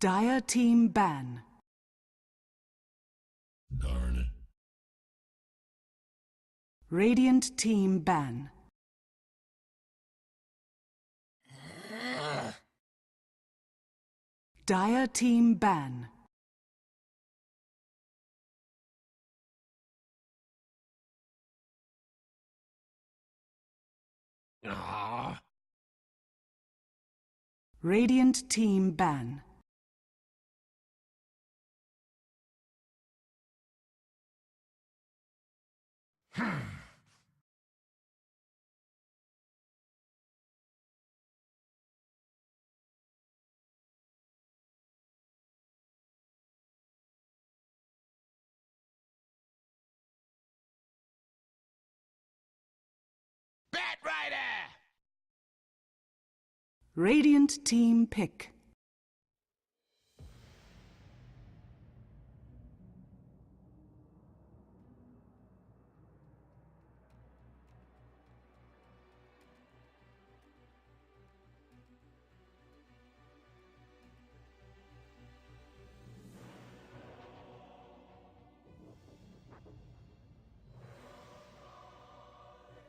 Dire team ban. Darn it. Radiant team ban. Dire team ban. Ah. Radiant team ban. Bat Rider! Radiant team pick.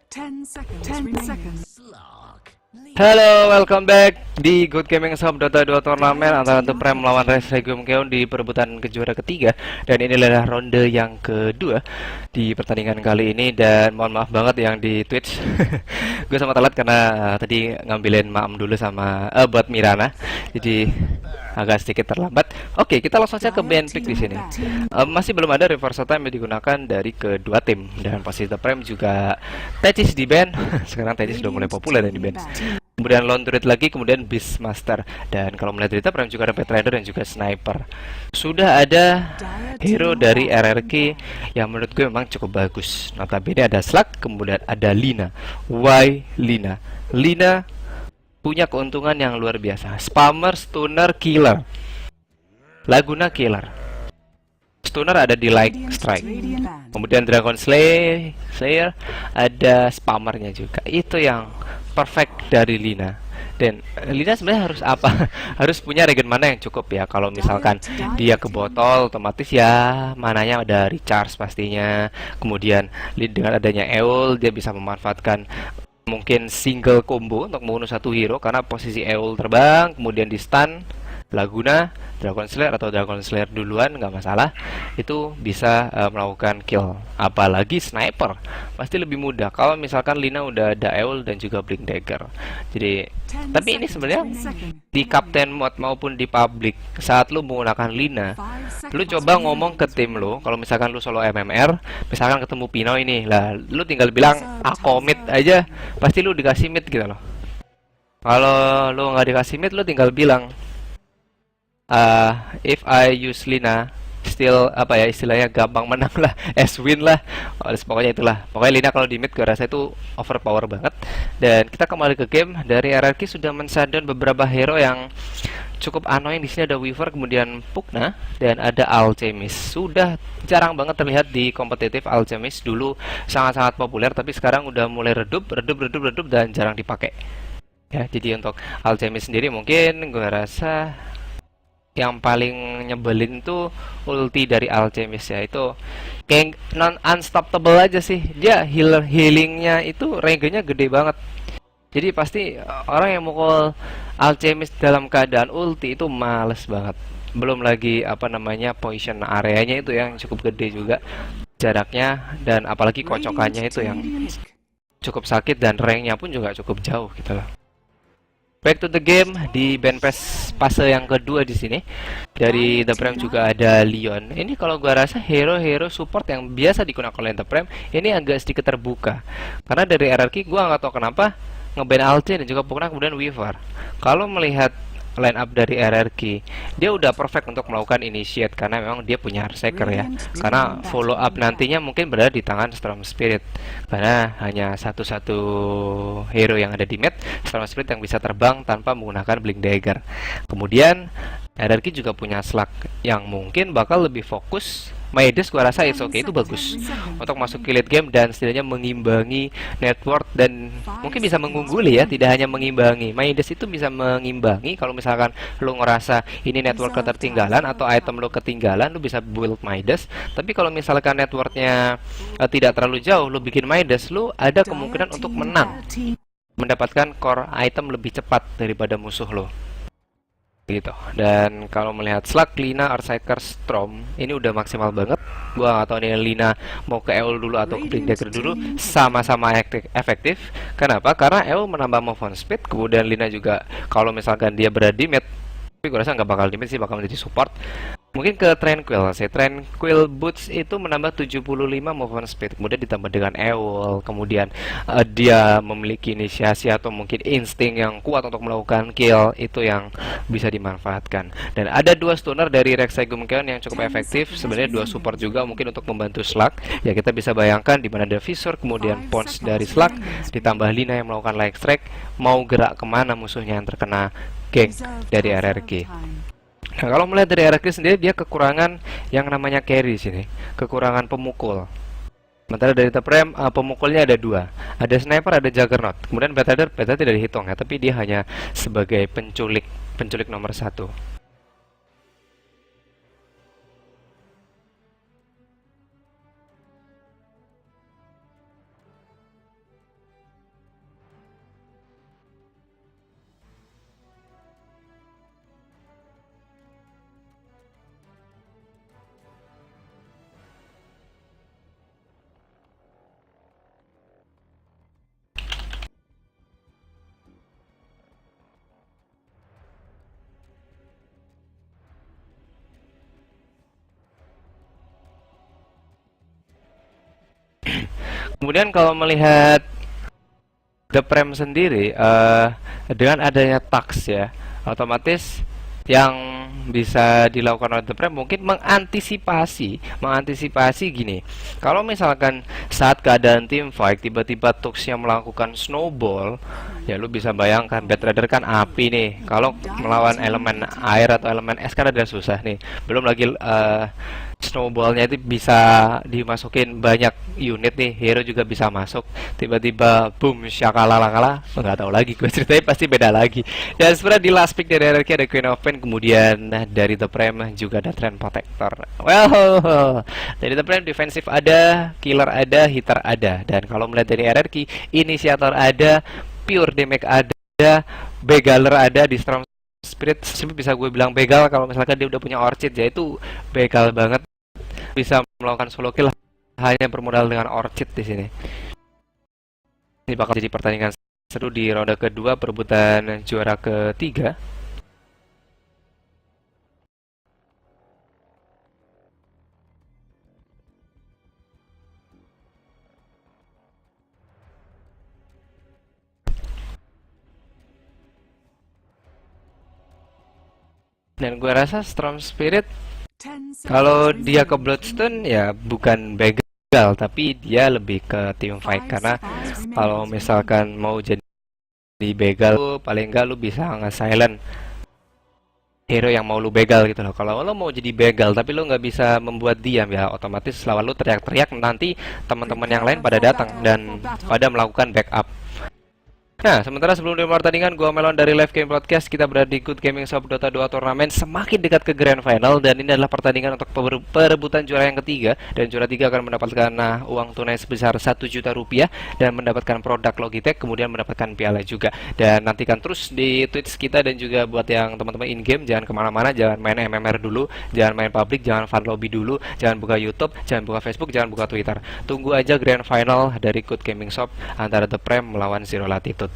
Ten seconds. Slog. Halo, welcome back di Good Gaming Shop Dota 2 turnamen antara The Prime melawan Res Regium Keon di perebutan kejuara ketiga. Dan ini adalah ronde yang kedua di pertandingan kali ini. Dan mohon maaf banget yang di Twitch gue sama telat karena tadi ngambilin maam dulu sama buat Mirana. Jadi agak sedikit terlambat. Oke, kita langsung saja ke ban pick di sini. Masih belum ada reverse time yang digunakan dari kedua tim. Dan posisi The Prime juga Tecis di ban. Sekarang Tecis sudah mulai populer dan di ban. Kemudian Lone Druid lagi, kemudian Beastmaster. Dan kalau melihat berita Prime juga ada Pet Rider dan juga Sniper. Sudah ada hero dari RRQ yang menurut gue memang cukup bagus. Notabene ada Slug, kemudian ada Lina. Why Lina? Lina punya keuntungan yang luar biasa. Spammer, stunner, killer. Laguna killer. Stunner ada di Like Strike. Kemudian Dragon Slayer ada spammernya juga. Itu yang perfect dari Lina. Dan Lina sebenarnya harus apa? Harus punya regen mana yang cukup ya. Kalau misalkan dia ke botol, otomatis ya mananya ada recharge pastinya. Kemudian dengan adanya Eul, dia bisa memanfaatkan mungkin single combo untuk membunuh satu hero karena posisi Eul terbang, kemudian di stun Laguna, Dragon Slayer atau Dragon Slayer duluan nggak masalah, itu bisa melakukan kill. Apalagi Sniper pasti lebih mudah kalau misalkan Lina udah ada Eul dan juga Blink Dagger. Jadi tapi ini sebenarnya di Captain Mode maupun di public, saat lu menggunakan Lina, lu coba ngomong ke tim lu, kalau misalkan lu solo MMR, misalkan ketemu Pino ini lah, lu tinggal bilang aku mid aja, pasti lu dikasih mid gitu loh. Kalau lu nggak dikasih mid, lu tinggal bilang if I use Lina, still apa ya istilahnya gampang menang lah, win lah. Pokoknya itulah. Pokoknya Lina kalau di mid gue rasa itu overpower banget. Dan kita kembali ke game. Dari RRQ sudah men-shutdown beberapa hero yang cukup annoying. Di sini ada Weaver, kemudian Pugna, dan ada Alchemist. Sudah jarang banget terlihat di kompetitif. Alchemist dulu sangat-sangat populer, tapi sekarang udah mulai redup dan jarang dipakai. Ya, jadi untuk Alchemist sendiri mungkin gue rasa yang paling nyebelin tuh ulti dari Alchemist ya, itu kayak non-unstoppable aja sih. Dia healingnya itu range-nya gede banget. Jadi pasti orang yang mukul Alchemist dalam keadaan ulti itu males banget. Belum lagi apa namanya poison areanya itu yang cukup gede juga jaraknya, dan apalagi kocokannya itu yang cukup sakit, dan range-nya pun juga cukup jauh gitu loh. Back to the game di band pass fase yang kedua di sini. Dari The Prime juga ada Leon. Ini kalau gua rasa hero-hero support yang biasa digunakan oleh The Prime ini agak sedikit terbuka. Karena dari RRQ gua nggak tahu kenapa ngeban Alce dan juga Pugna kemudian Weaver. Kalau melihat line up dari RRQ, dia udah perfect untuk melakukan initiate karena memang dia punya Berserker ya. Karena follow up nantinya mungkin berada di tangan Storm Spirit. Karena hanya satu-satu hero yang ada di mid, Storm Spirit yang bisa terbang tanpa menggunakan Blink Dagger. Kemudian RRQ juga punya Slug yang mungkin bakal lebih fokus. Midas gua rasa it's okay, itu bagus untuk masuk ke late game dan setidaknya mengimbangi network dan mungkin bisa mengungguli ya, tidak hanya mengimbangi. Midas itu bisa mengimbangi kalau misalkan lu ngerasa ini network ketertinggalan atau item lu ketinggalan, lu bisa build Midas. Tapi kalau misalkan networknya tidak terlalu jauh, lu bikin Midas, lu ada kemungkinan untuk menang, mendapatkan core item lebih cepat daripada musuh lo gitu. Dan kalau melihat Slug, Lina, Earthshaker, Storm ini udah maksimal banget. Gua nggak tahu nih Lina mau ke EOL dulu atau ke Blink dulu, sama-sama efektif. Kenapa? Karena EOL menambah movement speed, kemudian Lina juga kalau misalkan dia berada di mid, tapi gue rasa nggak bakal di mid sih, bakal menjadi support. Mungkin ke Tranquil sih. Tranquil Boots itu menambah 75 movement speed, kemudian ditambah dengan EOL, kemudian dia memiliki inisiasi atau mungkin insting yang kuat untuk melakukan kill, itu yang bisa dimanfaatkan. Dan ada dua stunner dari Rek'Sai Gumkeon yang cukup efektif, sebenarnya dua support juga mungkin untuk membantu Slug. Ya kita bisa bayangkan di mana ada Visor, kemudian Pons dari Slug, ditambah Lina yang melakukan light strike, mau gerak kemana musuhnya yang terkena gank dari RRQ. Nah, kalau melihat dari RRQ sendiri, dia kekurangan yang namanya carry sini, kekurangan pemukul. Sementara dari Teprem, pemukulnya ada dua, ada Sniper, ada Juggernaut. Kemudian Batrider tidak dihitung ya, tapi dia hanya sebagai penculik nomor satu. Kemudian kalau melihat The Prem sendiri, dengan adanya tax ya, otomatis yang bisa dilakukan oleh The Prem mungkin mengantisipasi gini. Kalau misalkan saat keadaan team fight tiba-tiba Tuxnya melakukan snowball, ya lu bisa bayangkan Batrider kan api nih. Kalau melawan elemen air atau elemen es kan ada susah nih. Belum lagi snowballnya itu bisa dimasukin banyak unit nih, hero juga bisa masuk. Tiba-tiba boom syakalalakala, nggak tahu lagi gue ceritanya pasti beda lagi. Dan sebenarnya di last pick dari RRQ ada Queen of Pain, kemudian dari The Prem juga ada Trend Protector. Well, dari The Prem defensif ada, killer ada, hitter ada. Dan kalau melihat dari RRQ, inisiator ada, pure damage ada, begaler ada di Storm Spirit. Bisa gue bilang begal kalau misalkan dia udah punya Orchid, ya itu begal banget, bisa melakukan solo kill hanya bermodal dengan Orchid di sini. Ini bakal jadi pertandingan seru di ronde kedua perebutan juara ketiga. Dan gue rasa Storm Spirit kalau dia ke Bloodstone ya bukan begal, tapi dia lebih ke team fight. Karena kalau misalkan mau jadi begal, paling enggak lu bisa nge-silent hero yang mau lu begal gitu loh. Kalau lu mau jadi begal tapi lu nggak bisa membuat diam, ya otomatis lawan lu teriak-teriak, nanti teman-teman yang lain pada datang dan pada melakukan backup. Nah, sementara sebelum dimulai pertandingan, gua Melon dari Live Game Broadcast. Kita berada di Good Gaming Shop Dota 2 Turnamen, semakin dekat ke Grand Final, dan ini adalah pertandingan untuk perebutan juara yang ketiga. Dan juara 3 akan mendapatkan uang tunai sebesar 1 juta rupiah dan mendapatkan produk Logitech, kemudian mendapatkan piala juga. Dan nantikan terus di Twitch kita, dan juga buat yang teman-teman in-game, jangan kemana-mana, jangan main MMR dulu, jangan main public, jangan fun lobby dulu, jangan buka YouTube, jangan buka Facebook, jangan buka Twitter. Tunggu aja Grand Final dari Good Gaming Shop antara The Prem melawan Zero Latitude.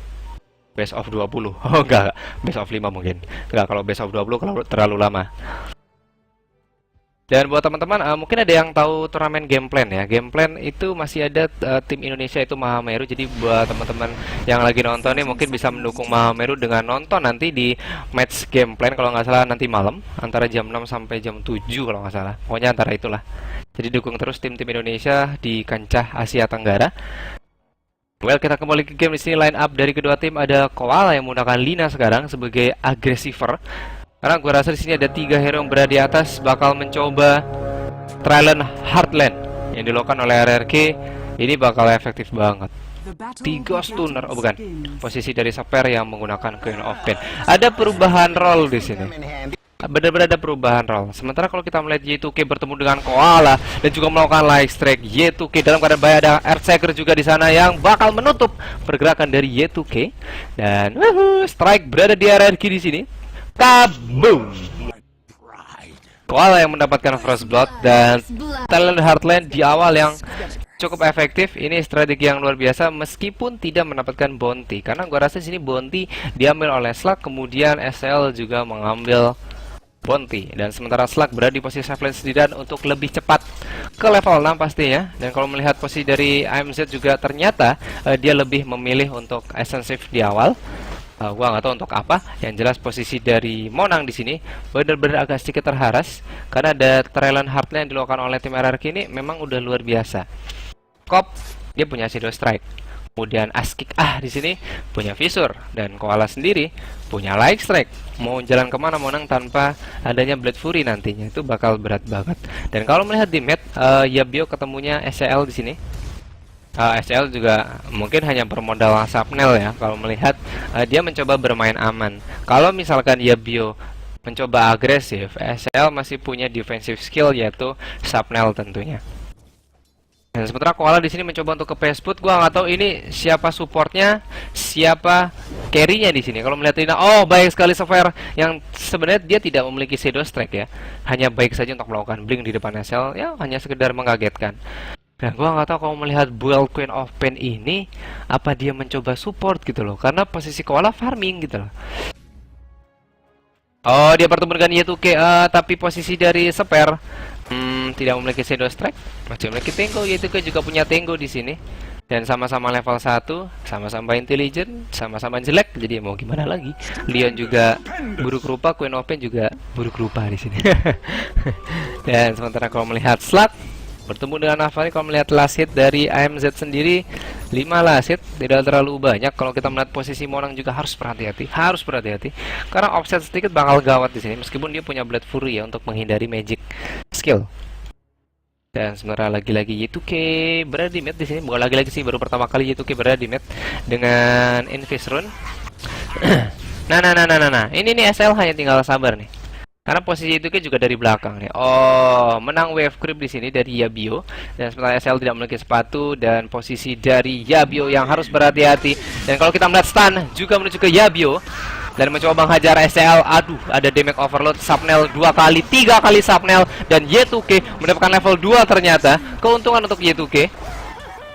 Best of 20. Oh enggak, best of 5 mungkin. Enggak, kalau best of 20 kalau terlalu lama. Dan buat teman-teman, mungkin ada yang tahu turnamen Game Plan ya. Game Plan itu masih ada tim Indonesia itu Mahameru. Jadi buat teman-teman yang lagi nonton nih mungkin bisa mendukung Mahameru dengan nonton nanti di match Game Plan kalau nggak salah nanti malam antara jam 6 sampai jam 7 kalau nggak salah. Pokoknya antara itulah. Jadi dukung terus tim-tim Indonesia di kancah Asia Tenggara. Well, kita kembali ke game. Di sini line up dari kedua tim ada Koala yang menggunakan Lina sekarang sebagai aggressiver. Karena gue rasa di sini ada 3 hero yang berada di atas bakal mencoba Trident Heartland yang dilakukan oleh RRQ. Ini bakal efektif banget. The battle 3 stunner, oh begins. bukan. Posisi dari Seper yang menggunakan Queen of Pain. Ada perubahan role di sini. Benar-benar ada perubahan role. Sementara kalau kita melihat Y2K bertemu dengan Koala dan juga melakukan light strike, Y2K dalam keadaan bahaya. Ada Earthshaker juga di sana yang bakal menutup pergerakan dari Y2K. Dan strike berada di RRQ di sini. Kaboom! Koala yang mendapatkan First Blood dan Trident Heartland di awal yang cukup efektif. Ini strategi yang luar biasa meskipun tidak mendapatkan bounty. Karena gua rasa di sini bounty diambil oleh Slug, kemudian SL juga mengambil bounty. Dan sementara Slug berada di posisi safe lane sendirian untuk lebih cepat ke level 6 pastinya. Dan kalau melihat posisi dari AMZ juga ternyata dia lebih memilih untuk extensive di awal. Gua nggak tahu untuk apa. Yang jelas posisi dari Monang di sini benar-benar agak sedikit terharas karena ada Trident Heartland yang dilakukan oleh tim RRQ ini memang udah luar biasa. Kop dia punya Shadow Strike, kemudian Askik di sini punya Fissure, dan Koala sendiri punya Light Strike. Mau jalan kemana Monang tanpa adanya Blade Fury nantinya itu bakal berat banget. Dan kalau melihat di map, Yabio ketemunya SCL di sini. SCL juga mungkin hanya bermodal Sapnel ya. Kalau melihat dia mencoba bermain aman. Kalau misalkan Yabio mencoba agresif, SCL masih punya defensive skill yaitu Sapnel tentunya. Dan sementara Koala di sini mencoba untuk ke Pesput. Gua nggak tahu ini siapa supportnya, siapa carry-nya di sini. Kalau melihat ini, oh baik sekali Sever yang sebenarnya dia tidak memiliki Shadow Strike ya. Hanya baik saja untuk melakukan blink di depan SL, ya hanya sekedar mengagetkan. Dan gua nggak tahu kalau melihat build Queen of Pain ini apa dia mencoba support gitu loh. Karena posisi Koala farming gitu loh. Oh, dia bertemu dengan Y2K, tapi posisi dari Seper tidak memiliki Shadow Strike, masih memiliki Tango. Y2K juga punya Tango di sini. Dan sama-sama level 1, sama-sama intelligent, sama-sama jelek. Jadi mau gimana lagi? Leon juga buruk rupa, Queen of Pain juga buruk rupa di sini. Dan sementara kalau melihat Slug bertemu dengan Nafari, kalau melihat last hit dari AMZ sendiri 5 last hit, tidak terlalu banyak. Kalau kita melihat posisi Monang juga harus berhati-hati, karena offset sedikit bakal gawat di sini. Meskipun dia punya Blade Fury ya untuk menghindari magic skill. Dan sebenarnya lagi-lagi Y2K berada di mid di sini. Bukan lagi-lagi sih, baru pertama kali Y2K berada di mid dengan Invis Rune. Nah. Ini nih SL hanya tinggal sabar nih. Karena posisi itu juga dari belakang nih. Oh, menang wave creep di sini dari Yabio. Dan sementara SL tidak memiliki sepatu, dan posisi dari Yabio yang harus berhati-hati. Dan kalau kita melihat stun juga menuju ke Yabio dan mencoba menghajar SL. Aduh, ada damage overload, Sapnel 2 kali, 3 kali Sapnel, dan Y2K mendapatkan level 2 ternyata. Keuntungan untuk Y2K.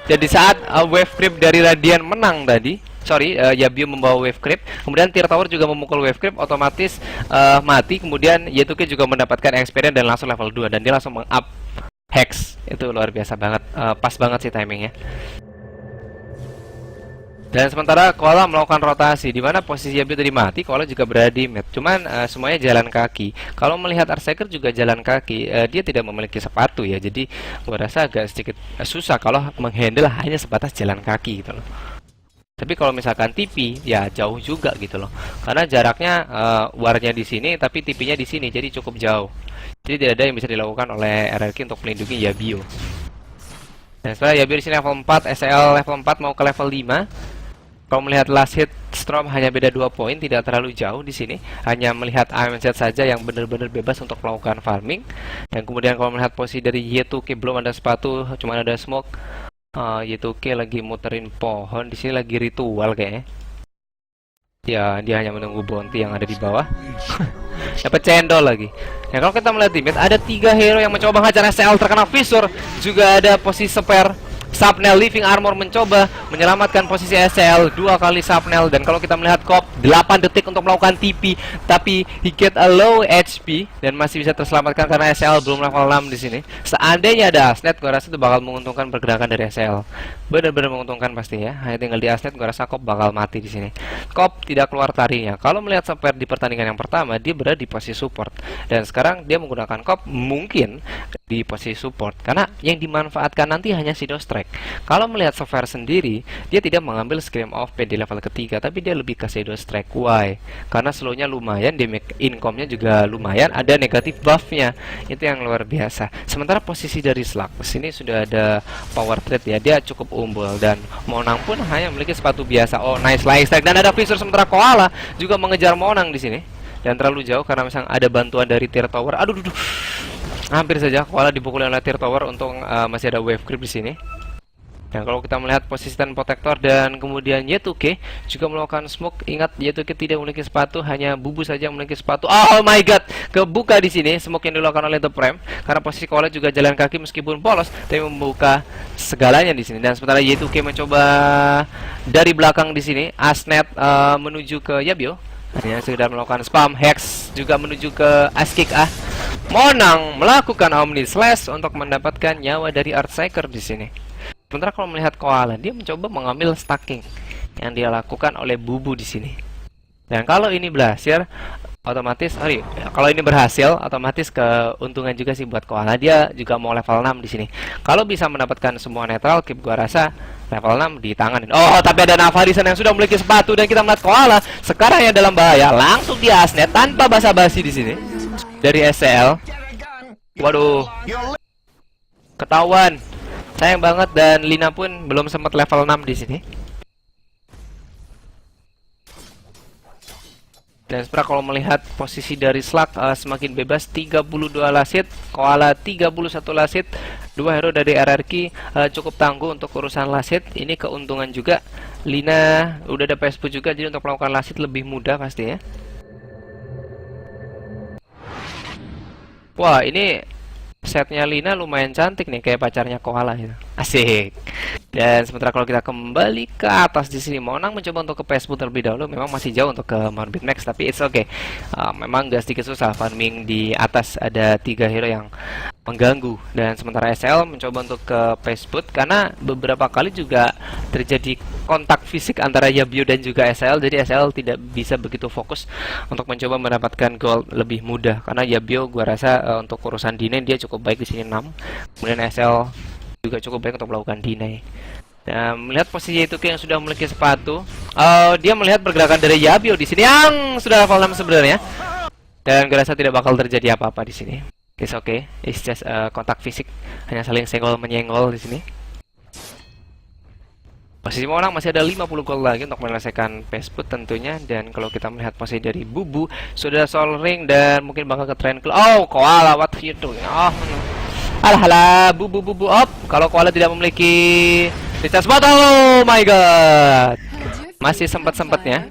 Jadi saat wave creep dari Radiant menang tadi, Yabio membawa wave creep, kemudian Tier Tower juga memukul wave creep, otomatis mati. Kemudian Y2K juga mendapatkan experience dan langsung level 2, dan dia langsung meng-up Hex. Itu luar biasa banget, pas banget sih timingnya. Dan sementara Koala melakukan rotasi, di mana posisi Yabio tadi mati, Koala juga berada di mid. Cuman semuanya jalan kaki. Kalau melihat Earthshaker juga jalan kaki, dia tidak memiliki sepatu ya. Jadi gua rasa agak sedikit susah kalau menghandle hanya sebatas jalan kaki gitu loh. Tapi kalau misalkan TP ya jauh juga gitu loh. Karena jaraknya warnya di sini tapi TP-nya di sini, jadi cukup jauh. Jadi tidak ada yang bisa dilakukan oleh RRQ untuk melindungi Yabio. Dan setelah Yabio di sini level 4, SL level 4 mau ke level 5. Kalau melihat last hit Storm hanya beda 2 poin, tidak terlalu jauh di sini. Hanya melihat AMZ saja yang benar-benar bebas untuk melakukan farming. Dan kemudian kalau melihat posisi dari Y2K belum ada sepatu, cuma ada smoke. Y2K lagi muterin pohon di sini, lagi ritual kayaknya. Ya, dia hanya menunggu bounty yang ada di bawah. Dapat cendol lagi. Nah, kalau kita melihat di mid ada 3 hero yang mencoba menghajar SL, terkena Fissure. Juga ada posisi Seper. Sapnel Living Armor mencoba menyelamatkan posisi SL, 2 kali Sapnel. Dan kalau kita melihat Kop 8 detik untuk melakukan TP, tapi he get a low HP dan masih bisa terselamatkan karena SL belum level 6 di sini. Seandainya ada Asnet, gua rasa itu bakal menguntungkan pergerakan dari SL. Benar-benar menguntungkan pasti ya. Hanya tinggal di Asnet, gua rasa Kop bakal mati di sini. Kop tidak keluar tarinya. Kalau melihat Seper di pertandingan yang pertama, dia berada di posisi support. Dan sekarang dia menggunakan Kop, mungkin di posisi support, karena yang dimanfaatkan nanti hanya Shadow Strike. Kalau melihat Sphere sendiri, dia tidak mengambil Scream of Pain di level ketiga, tapi dia lebih ke Shadow Strike. Why? Karena slownya lumayan, damage income-nya juga lumayan, ada negatif buff-nya, itu yang luar biasa. Sementara posisi dari Slug sini sudah ada power trade ya, dia cukup unggul, dan Monang pun hanya memiliki sepatu biasa. Oh, nice light strike, dan ada Fissure, sementara Koala juga mengejar Monang di sini, dan terlalu jauh karena misalnya ada bantuan dari Tier Tower. Aduh, hampir saja Koala dipukul oleh Tier Tower. Untung masih ada wave creep di sini. Dan kalau kita melihat posisi Titan Protector dan kemudian Y2K juga melakukan smoke. Ingat, Y2K tidak memiliki sepatu, hanya Bubu saja yang memiliki sepatu. Oh my god, kebuka di sini smoke yang dilakukan oleh The Prime, karena posisi Koala juga jalan kaki meskipun polos, tapi membuka segalanya di sini. Dan sementara Y2K mencoba dari belakang di sini, Asnet menuju ke Yabio. Hanya sekedar melakukan spam, Hex juga menuju ke Askik ah. Monang melakukan Omni Slash untuk mendapatkan nyawa dari Earthshaker di sini. Sementara kalau melihat Koala, dia mencoba mengambil stacking yang dia lakukan oleh Bubu di sini. Dan kalau ini berhasil, otomatis, kalau ini berhasil, otomatis keuntungan juga sih buat Koala. Dia juga mau level 6 di sini. Kalau bisa mendapatkan semua netral keep, gua rasa level 6 ditanganin. Oh, tapi ada Navari yang sudah memiliki sepatu, dan kita melihat Koala sekarang ya dalam bahaya. Langsung di Asnet tanpa basa-basi di sini dari SCL. Waduh, ketahuan. Sayang banget, dan Lina pun belum sempat level 6 di sini. Dan sebenarnya kalau melihat posisi dari Slug semakin bebas, 32 lasit, Koala 31 lasit, 2 hero dari RRQ cukup tangguh untuk urusan lasit. Ini keuntungan juga. Lina udah ada PSP juga, jadi untuk melakukan lasit lebih mudah pasti ya. Wah, ini setnya Lina lumayan cantik nih, kayak pacarnya Koala gitu. Asik. Dan sementara kalau kita kembali ke atas di sini, Monang mencoba untuk ke PSP terlebih dahulu. Memang masih jauh untuk ke Morbid Max, tapi it's okay. Memang gak sedikit susah farming di atas, ada 3 hero yang mengganggu. Dan sementara SL mencoba untuk ke PSP karena beberapa kali juga terjadi kontak fisik antara Yabio dan juga SL, jadi SL tidak bisa begitu fokus untuk mencoba mendapatkan gold lebih mudah, karena Yabio gua rasa untuk urusan deny dia cukup baik di sini 6. Kemudian SL juga cukup baik untuk melakukan deny. Nah, melihat posisi itu yang sudah memiliki sepatu, dia melihat pergerakan dari Yabio di sini yang sudah level 6 sebenarnya. Dan gue rasa tidak bakal terjadi apa-apa di sini. It's okay, it's just kontak fisik, hanya saling senggol menyenggol di sini. Posisi Monang masih ada 50 gol lagi untuk menyelesaikan Pesput tentunya. Dan kalau kita melihat posisi dari Bubu, sudah Soul Ring dan mungkin bakal ke Tranquil. Oh, Koala, what you doing? Oh, alah, Bubu up. Kalau Koala tidak memiliki recharge bottle, oh my god, masih sempat-sempatnya.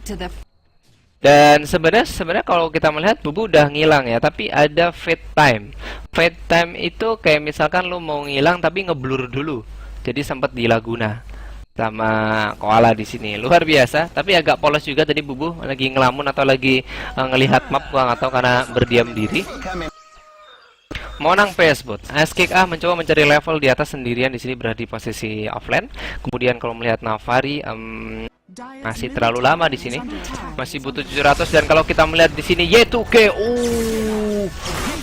Dan sebenarnya kalau kita melihat Bubu udah ngilang ya, tapi ada fade time. Fade time itu kayak misalkan lu mau ngilang tapi ngeblur dulu. Jadi sempat di Laguna sama Koala di sini, luar biasa. Tapi agak polos juga tadi Bubu lagi ngelamun atau lagi ngelihat map, gua nggak tahu karena berdiam diri. Monang Pesput, Askik mencoba mencari level di atas sendirian di sini, berada di posisi offline. Kemudian kalau melihat Navari masih terlalu lama di sini, masih butuh 700. Dan kalau kita melihat di sini Y2K,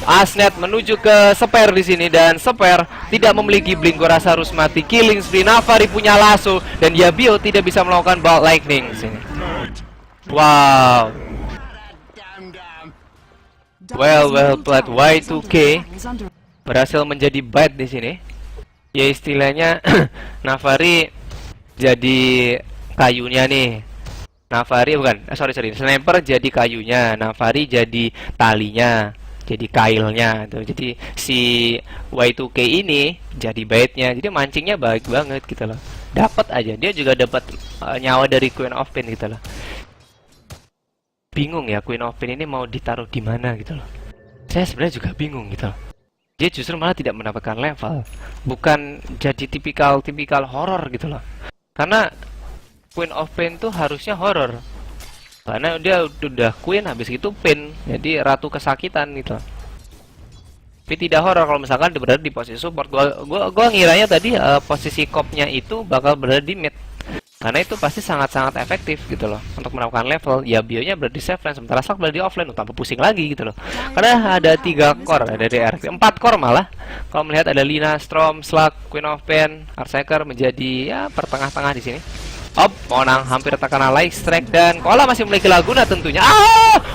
Asnet menuju ke Sphere di sini, dan Sphere tidak memiliki blink, gua rasa harus mati. Killing spree, Navari punya lasso, dan Yabio tidak bisa melakukan bolt lightning di sini. Wow. Well played. Y2K berhasil menjadi bait di sini. Ya istilahnya Navari jadi kayunya nih. Navari bukan, sorry, sniper jadi kayunya, Navari jadi talinya, jadi kailnya tuh. Jadi si Y2K ini jadi baitnya. Jadi mancingnya baik banget gitu loh. Dapat aja, dia juga dapat nyawa dari Queen of Pain gitu loh. Bingung ya, Queen of Pain ini mau ditaruh di mana gitu loh. Saya sebenarnya juga bingung gitu loh. Dia justru malah tidak mendapatkan level, bukan jadi tipikal horor gitu loh. Karena Queen of Pain tuh harusnya horor, karena dia udah Queen habis itu Pain, jadi ratu kesakitan gitu. Tapi tidak horor kalau misalkan dia berada di posisi support. Gua ngiranya tadi posisi kopnya itu bakal berada di mid. Karena itu pasti sangat-sangat efektif gitu loh untuk melakukan level. Ya bionya berada di safe lane, sementara Slug berada di offlane, tanpa pusing lagi gitu loh. Karena ada 3 core dari RT, 4 core malah. Kalau melihat ada Lina, Storm, Slug, Queen of Pain, Earthshaker menjadi ya pertengah-tengah di sini. Monang hampir terkena light strike dan Koala masih memiliki Laguna tentunya.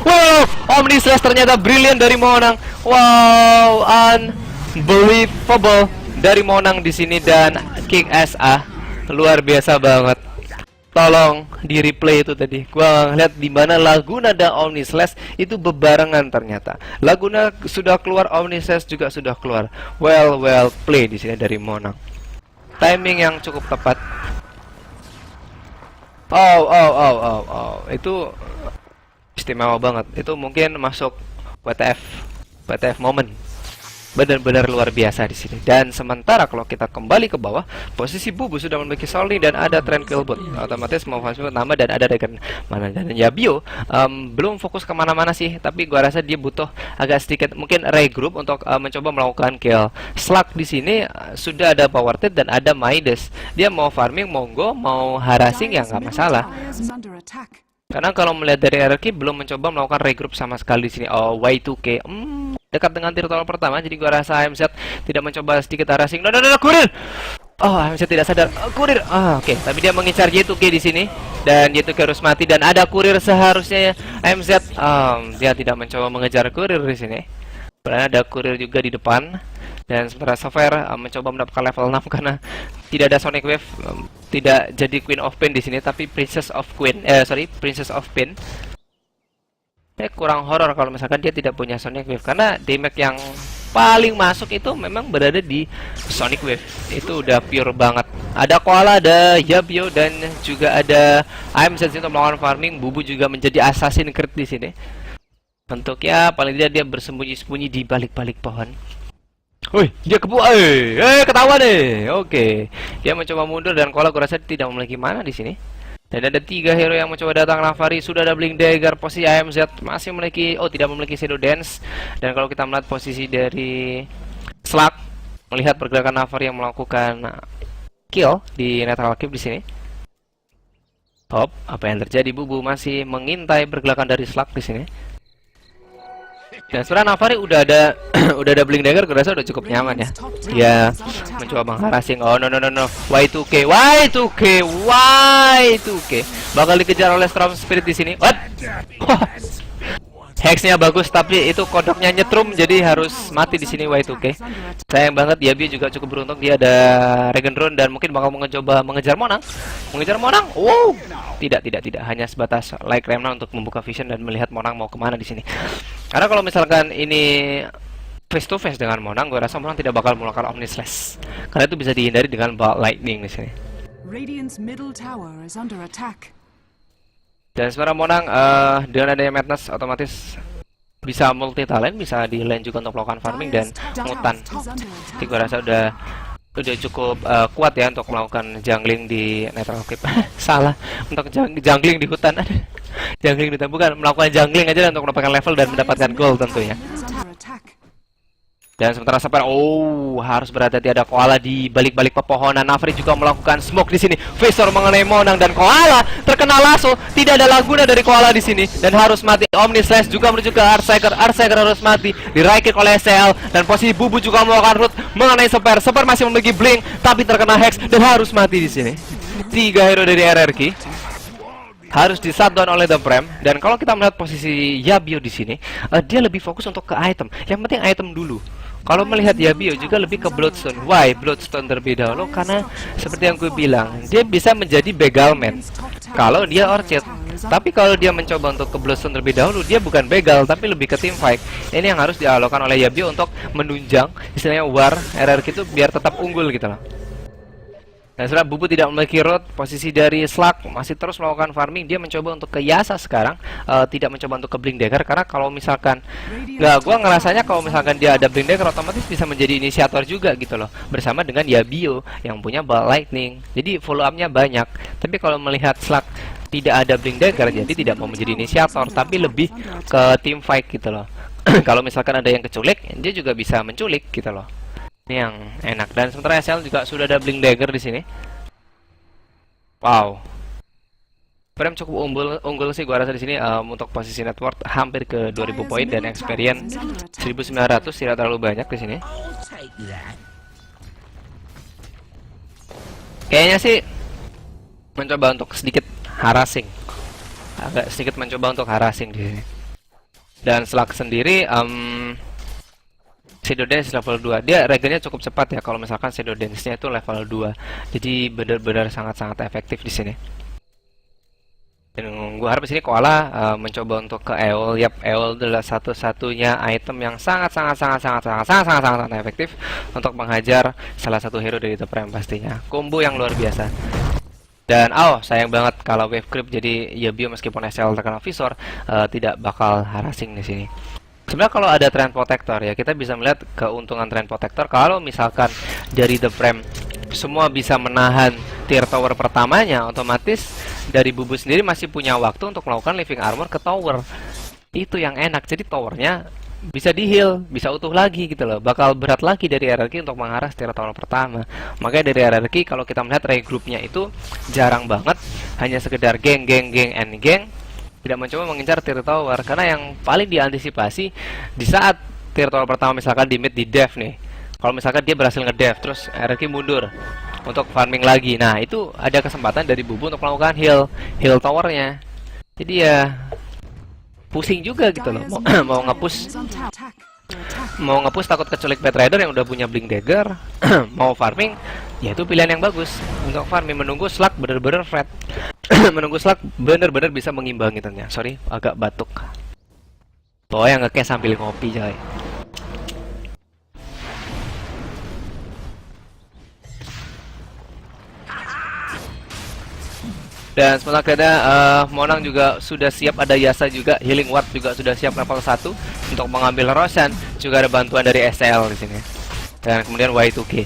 Wow, Omni Slash ternyata brilian dari Monang. Wow, unbelievable dari Monang di sini dan kick SA luar biasa banget. Tolong di replay itu tadi. Gua ngeliat di mana Laguna dan Omni Slash itu bebarengan ternyata. Laguna sudah keluar, Omni Slash juga sudah keluar. Well play di sini dari Monang. Timing yang cukup tepat. Itu istimewa banget. Itu mungkin masuk WTF moment. Benar-benar luar biasa di sini. Dan sementara kalau kita kembali ke bawah, posisi Bubu sudah memiliki Solny dan ada Tranquil Bot. Otomatis mau Fasmo nambah dan ada Dragon mana dan Yabio belum fokus kemana-mana sih. Tapi gua rasa dia butuh agak sedikit mungkin regroup untuk mencoba melakukan kill. Slug di sini sudah ada Power Tip dan ada Midas. Dia mau farming, monggo, mau harassing ya nggak masalah. Karena kalau melihat dari RRQ belum mencoba melakukan regroup sama sekali di sini. Y2K dekat dengan turtle pertama, jadi gua rasa AMZ tidak mencoba sedikit harassing. Kurir. AMZ tidak sadar. Kurir. Oke. Tapi dia mengincar Y2K di sini dan Y2K harus mati dan ada kurir seharusnya AMZ. Dia tidak mencoba mengejar kurir di sini. Karena ada kurir juga di depan. Dan sementara Sapphire mencoba mendapatkan level 6 karena tidak ada Sonic Wave, tidak jadi Queen of Pain di sini tapi Princess of Pain. Kurang horor kalau misalkan dia tidak punya Sonic Wave karena damage yang paling masuk itu memang berada di Sonic Wave. Itu udah pure banget. Ada Koala, ada Yabio dan juga ada AMZ untuk melakukan farming. Bubu juga menjadi assassin crit di sini. Bentuknya paling tidak dia bersembunyi-sembunyi di balik-balik pohon. Wih, dia ketawa deh. Oke. Dia mencoba mundur dan Koala gue rasa tidak memiliki mana di sini. Dan ada 3 hero yang mencoba datang. Navari sudah ada Blink Dagger, posisi AMZ masih memiliki tidak memiliki Shadow Dance. Dan kalau kita melihat posisi dari Slug, melihat pergerakan Navari yang melakukan kill di netral keep di sini. Apa yang terjadi? Bubu masih mengintai pergerakan dari Slug di sini. Dan sebenarnya Navari udah ada udah ada Blink Dagger, gue rasa udah cukup nyaman ya. Dia mencoba mengharassing. No. Y2K. Bakal dikejar oleh Storm Spirit di sini. What? Hexnya bagus tapi itu kodoknya nyetrum jadi harus mati di sini Y2K. Sayang banget, Yabio juga cukup beruntung dia ada Regen Drone dan mungkin bakal mencoba mengejar Monang. Wow. Tidak, hanya sebatas like Remnant untuk membuka vision dan melihat Monang mau kemana di sini. Karena kalau misalkan ini face to face dengan Monang, gue rasa Monang tidak bakal melakukan Omni Slash. Karena itu bisa dihindari dengan Bolt Lightning di sini. Radiant's middle tower is under attack. Dan sebenarnya Monang dengan adanya Madness otomatis bisa multi talent, bisa di lane juga untuk melakukan farming dan mutan. Jadi gue rasa udah cukup kuat ya untuk melakukan jungling di netral keep. Salah, untuk jungling di hutan. Jungling di hutan bukan, melakukan jungling aja untuk mendapatkan level dan mendapatkan gold tentunya. Dan sementara Sapphire harus berhati-hati, ada Koala di balik-balik pepohonan. Navari juga melakukan smoke di sini. Visor mengenai Monang dan Koala terkena lasso. Tidak ada Laguna dari Koala di sini dan harus mati. Omni Slash juga menuju ke Earthshaker. Earthshaker harus mati. Di right kick oleh SL dan posisi Bubu juga melakukan root mengenai Sapphire. Sapphire masih memiliki blink tapi terkena hex dan harus mati di sini. 3 hero dari RRQ harus di shutdown oleh The Prem. Dan kalau kita melihat posisi Yabio di sini, dia lebih fokus untuk ke item. Yang penting item dulu. Kalau melihat Yabio juga lebih ke Bloodstone. Why Bloodstone terlebih dahulu? Karena seperti yang gue bilang, dia bisa menjadi begal man kalau dia Orchid. Tapi kalau dia mencoba untuk ke Bloodstone terlebih dahulu, dia bukan begal tapi lebih ke team fight. Ini yang harus dialokkan oleh Yabio untuk menunjang istilahnya war RRQ itu biar tetap unggul gitu loh. Dan setelah Bubu tidak memiliki root, posisi dari Slug masih terus melakukan farming. Dia mencoba untuk ke Yasa sekarang, tidak mencoba untuk ke Blink Dagger. Karena kalau misalkan, gua ngerasanya kalau misalkan dia ada Blink Dagger, otomatis bisa menjadi inisiator juga gitu loh. Bersama dengan Yabio yang punya Bolt Lightning. Jadi follow up-nya banyak. Tapi kalau melihat Slug tidak ada Blink Dagger, jadi tidak mau menjadi inisiator, tapi lebih ke team fight gitu loh. Kalau misalkan ada yang keculik, dia juga bisa menculik gitu loh. Ini yang enak. Dan sementara SL juga sudah ada Blink Dagger di sini. Wow, Prem cukup unggul sih gua rasa di sini untuk posisi network hampir ke 2000 poin dan experience 1900 tidak terlalu banyak di sini. I'll take that. Kayaknya sih mencoba untuk sedikit harassing. Agak sedikit mencoba untuk harassing di sini. Dan Slug sendiri Shadow Dance level 2. Dia regennya cukup cepat ya kalau misalkan Shadow Dance-nya itu level 2. Jadi benar-benar sangat-sangat efektif di sini. Dan gua harap di sini Koala mencoba untuk ke Eol. Yap, Eol adalah satu-satunya item yang sangat efektif untuk menghajar salah satu hero dari The Prime pastinya. Combo yang luar biasa. Dan sayang banget kalau wave creep, jadi Yabio meskipun SL terkena visor tidak bakal harassing di sini. Sebenarnya kalau ada Trend Protector ya, kita bisa melihat keuntungan Trend Protector kalau misalkan dari The Prime semua bisa menahan tier tower pertamanya, otomatis dari Bubu sendiri masih punya waktu untuk melakukan living armor ke tower. Itu yang enak, jadi towernya bisa di heal, bisa utuh lagi gitu loh. Bakal berat lagi dari RRQ untuk mengharas tier tower pertama. Makanya dari RRQ kalau kita melihat regroupnya itu jarang banget, hanya sekedar geng, tidak mencoba mengincar tier tower. Karena yang paling diantisipasi di saat tier tower pertama misalkan di mid di dev nih, kalau misalkan dia berhasil ngedev terus RRQ mundur untuk farming lagi, nah itu ada kesempatan dari Bubu untuk melakukan heal towernya. Jadi ya pusing juga gitu loh, mau nge-push takut keculik Bad Rider yang udah punya Blink Dagger. Mau farming ya itu pilihan yang bagus untuk farming, menunggu Slug bener-bener flat. Menunggu Slug bener-bener bisa mengimbangi ternyata. Sorry agak batuk. Tuh yang nge-cash sambil ngopi coy. Dan sementara kita Monang juga sudah siap, ada Yasa juga, Healing Ward juga sudah siap level 1 untuk mengambil Roshan. Juga ada bantuan dari SL di sini. Dan kemudian Y2K.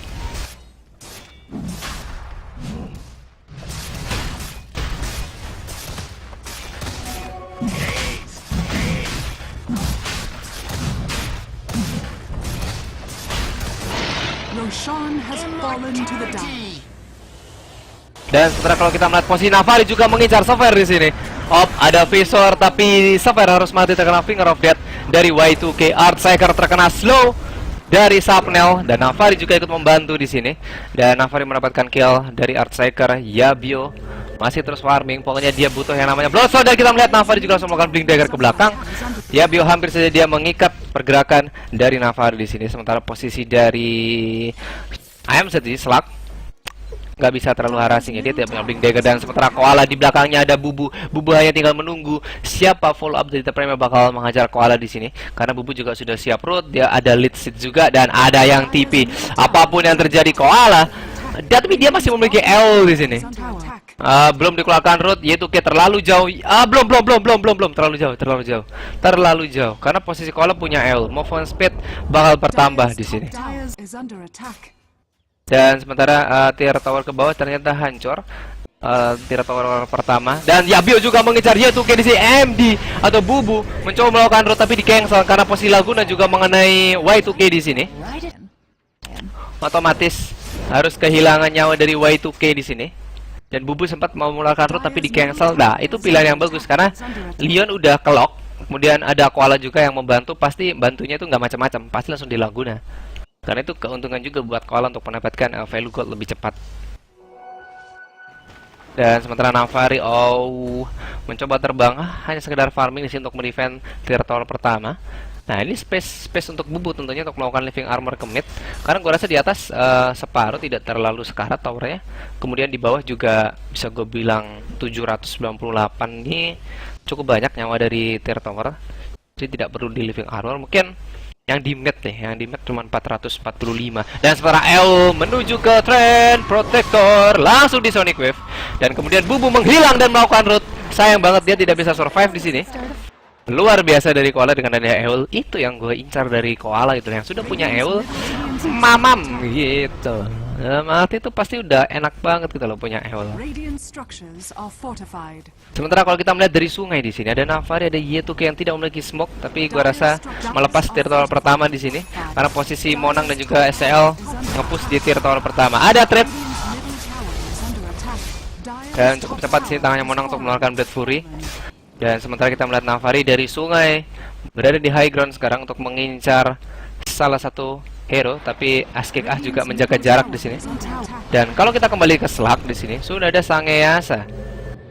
Roshan has fallen to the dark. Dan setelah kalau kita melihat posisi Navari juga mengincar Sopher di sini. Ada visor tapi Sopher harus mati terkena Finger of Death dari Y2K. Earthshaker terkena slow dari Sapnel dan Navari juga ikut membantu di sini. Dan Navari mendapatkan kill dari Earthshaker. Yabio masih terus farming. Pokoknya dia butuh yang namanya Bloodshot, dan kita melihat Navari juga langsung melakukan Blink Dagger ke belakang. Yabio hampir saja dia mengikat pergerakan dari Navari di sini. Sementara posisi dari IM City Slug nggak bisa terlalu harassing ya, dia tidak punya Blink Dagger. Dan sementara Koala di belakangnya ada Bubu. Bubu hanya tinggal menunggu siapa follow up dari The Prime bakal menghajar Koala di sini. Karena Bubu juga sudah siap root, dia ada lead seat juga dan ada yang TP. Apapun yang terjadi Koala, tapi dia masih memiliki L di sini. Belum dikeluarkan root, yaitu terlalu jauh. Belum terlalu jauh. Karena posisi Koala punya L, movement speed bakal bertambah di sini. Dan sementara tier tower ke bawah ternyata hancur. Tier tower pertama. Dan Yabio juga mengejar Y2K di sini. MD atau Bubu mencoba melakukan root tapi di cancel karena posisi Laguna juga mengenai Y2K di sini. Otomatis harus kehilangan nyawa dari Y2K di sini. Dan Bubu sempat mau melakukan root tapi di cancel. Nah, itu pilihan yang bagus karena Leon udah kelok. Kemudian ada Koala juga yang membantu. Pasti bantunya itu nggak macam-macam. Pasti langsung di Laguna. Karena itu keuntungan juga buat Koala untuk mendapatkan value gold lebih cepat. Dan sementara Navari mencoba terbang hanya sekedar farming di sini untuk mendefend tier tower pertama. Nah, ini space untuk Bubu tentunya untuk melakukan living armor ke mid. Karena gue rasa di atas separuh tidak terlalu sekarat towernya. Kemudian di bawah juga bisa gue bilang 798 ini cukup banyak nyawa dari tier tower. Jadi tidak perlu di living armor. Mungkin yang di mid cuma 445. Dan sementara L menuju ke Trend Protector langsung di Sonic Wave. Dan kemudian Bubu menghilang dan melakukan root. Sayang banget dia tidak bisa survive di sini. Luar biasa dari Koala dengan adanya Eul. Itu yang gue incar dari Koala gitu, yang sudah punya Eul mamam gitu. Mati itu pasti udah enak banget gitu loh punya Eul. Sementara kalau kita melihat dari sungai di sini ada Navari, ada Y2K yang tidak memiliki smoke, tapi gue rasa melepas tier tower pertama di sini karena posisi Monang dan juga SL nge-push di tier tower pertama. Ada trap Dan cukup cepat sih tangannya Monang untuk mengeluarkan Blade Fury. Dan sementara kita melihat Navari dari sungai berada di high ground sekarang untuk mengincar salah satu hero, tapi Askek juga menjaga jarak di sini. Dan kalau kita kembali ke Slug di sini, sudah ada Sangeyasa.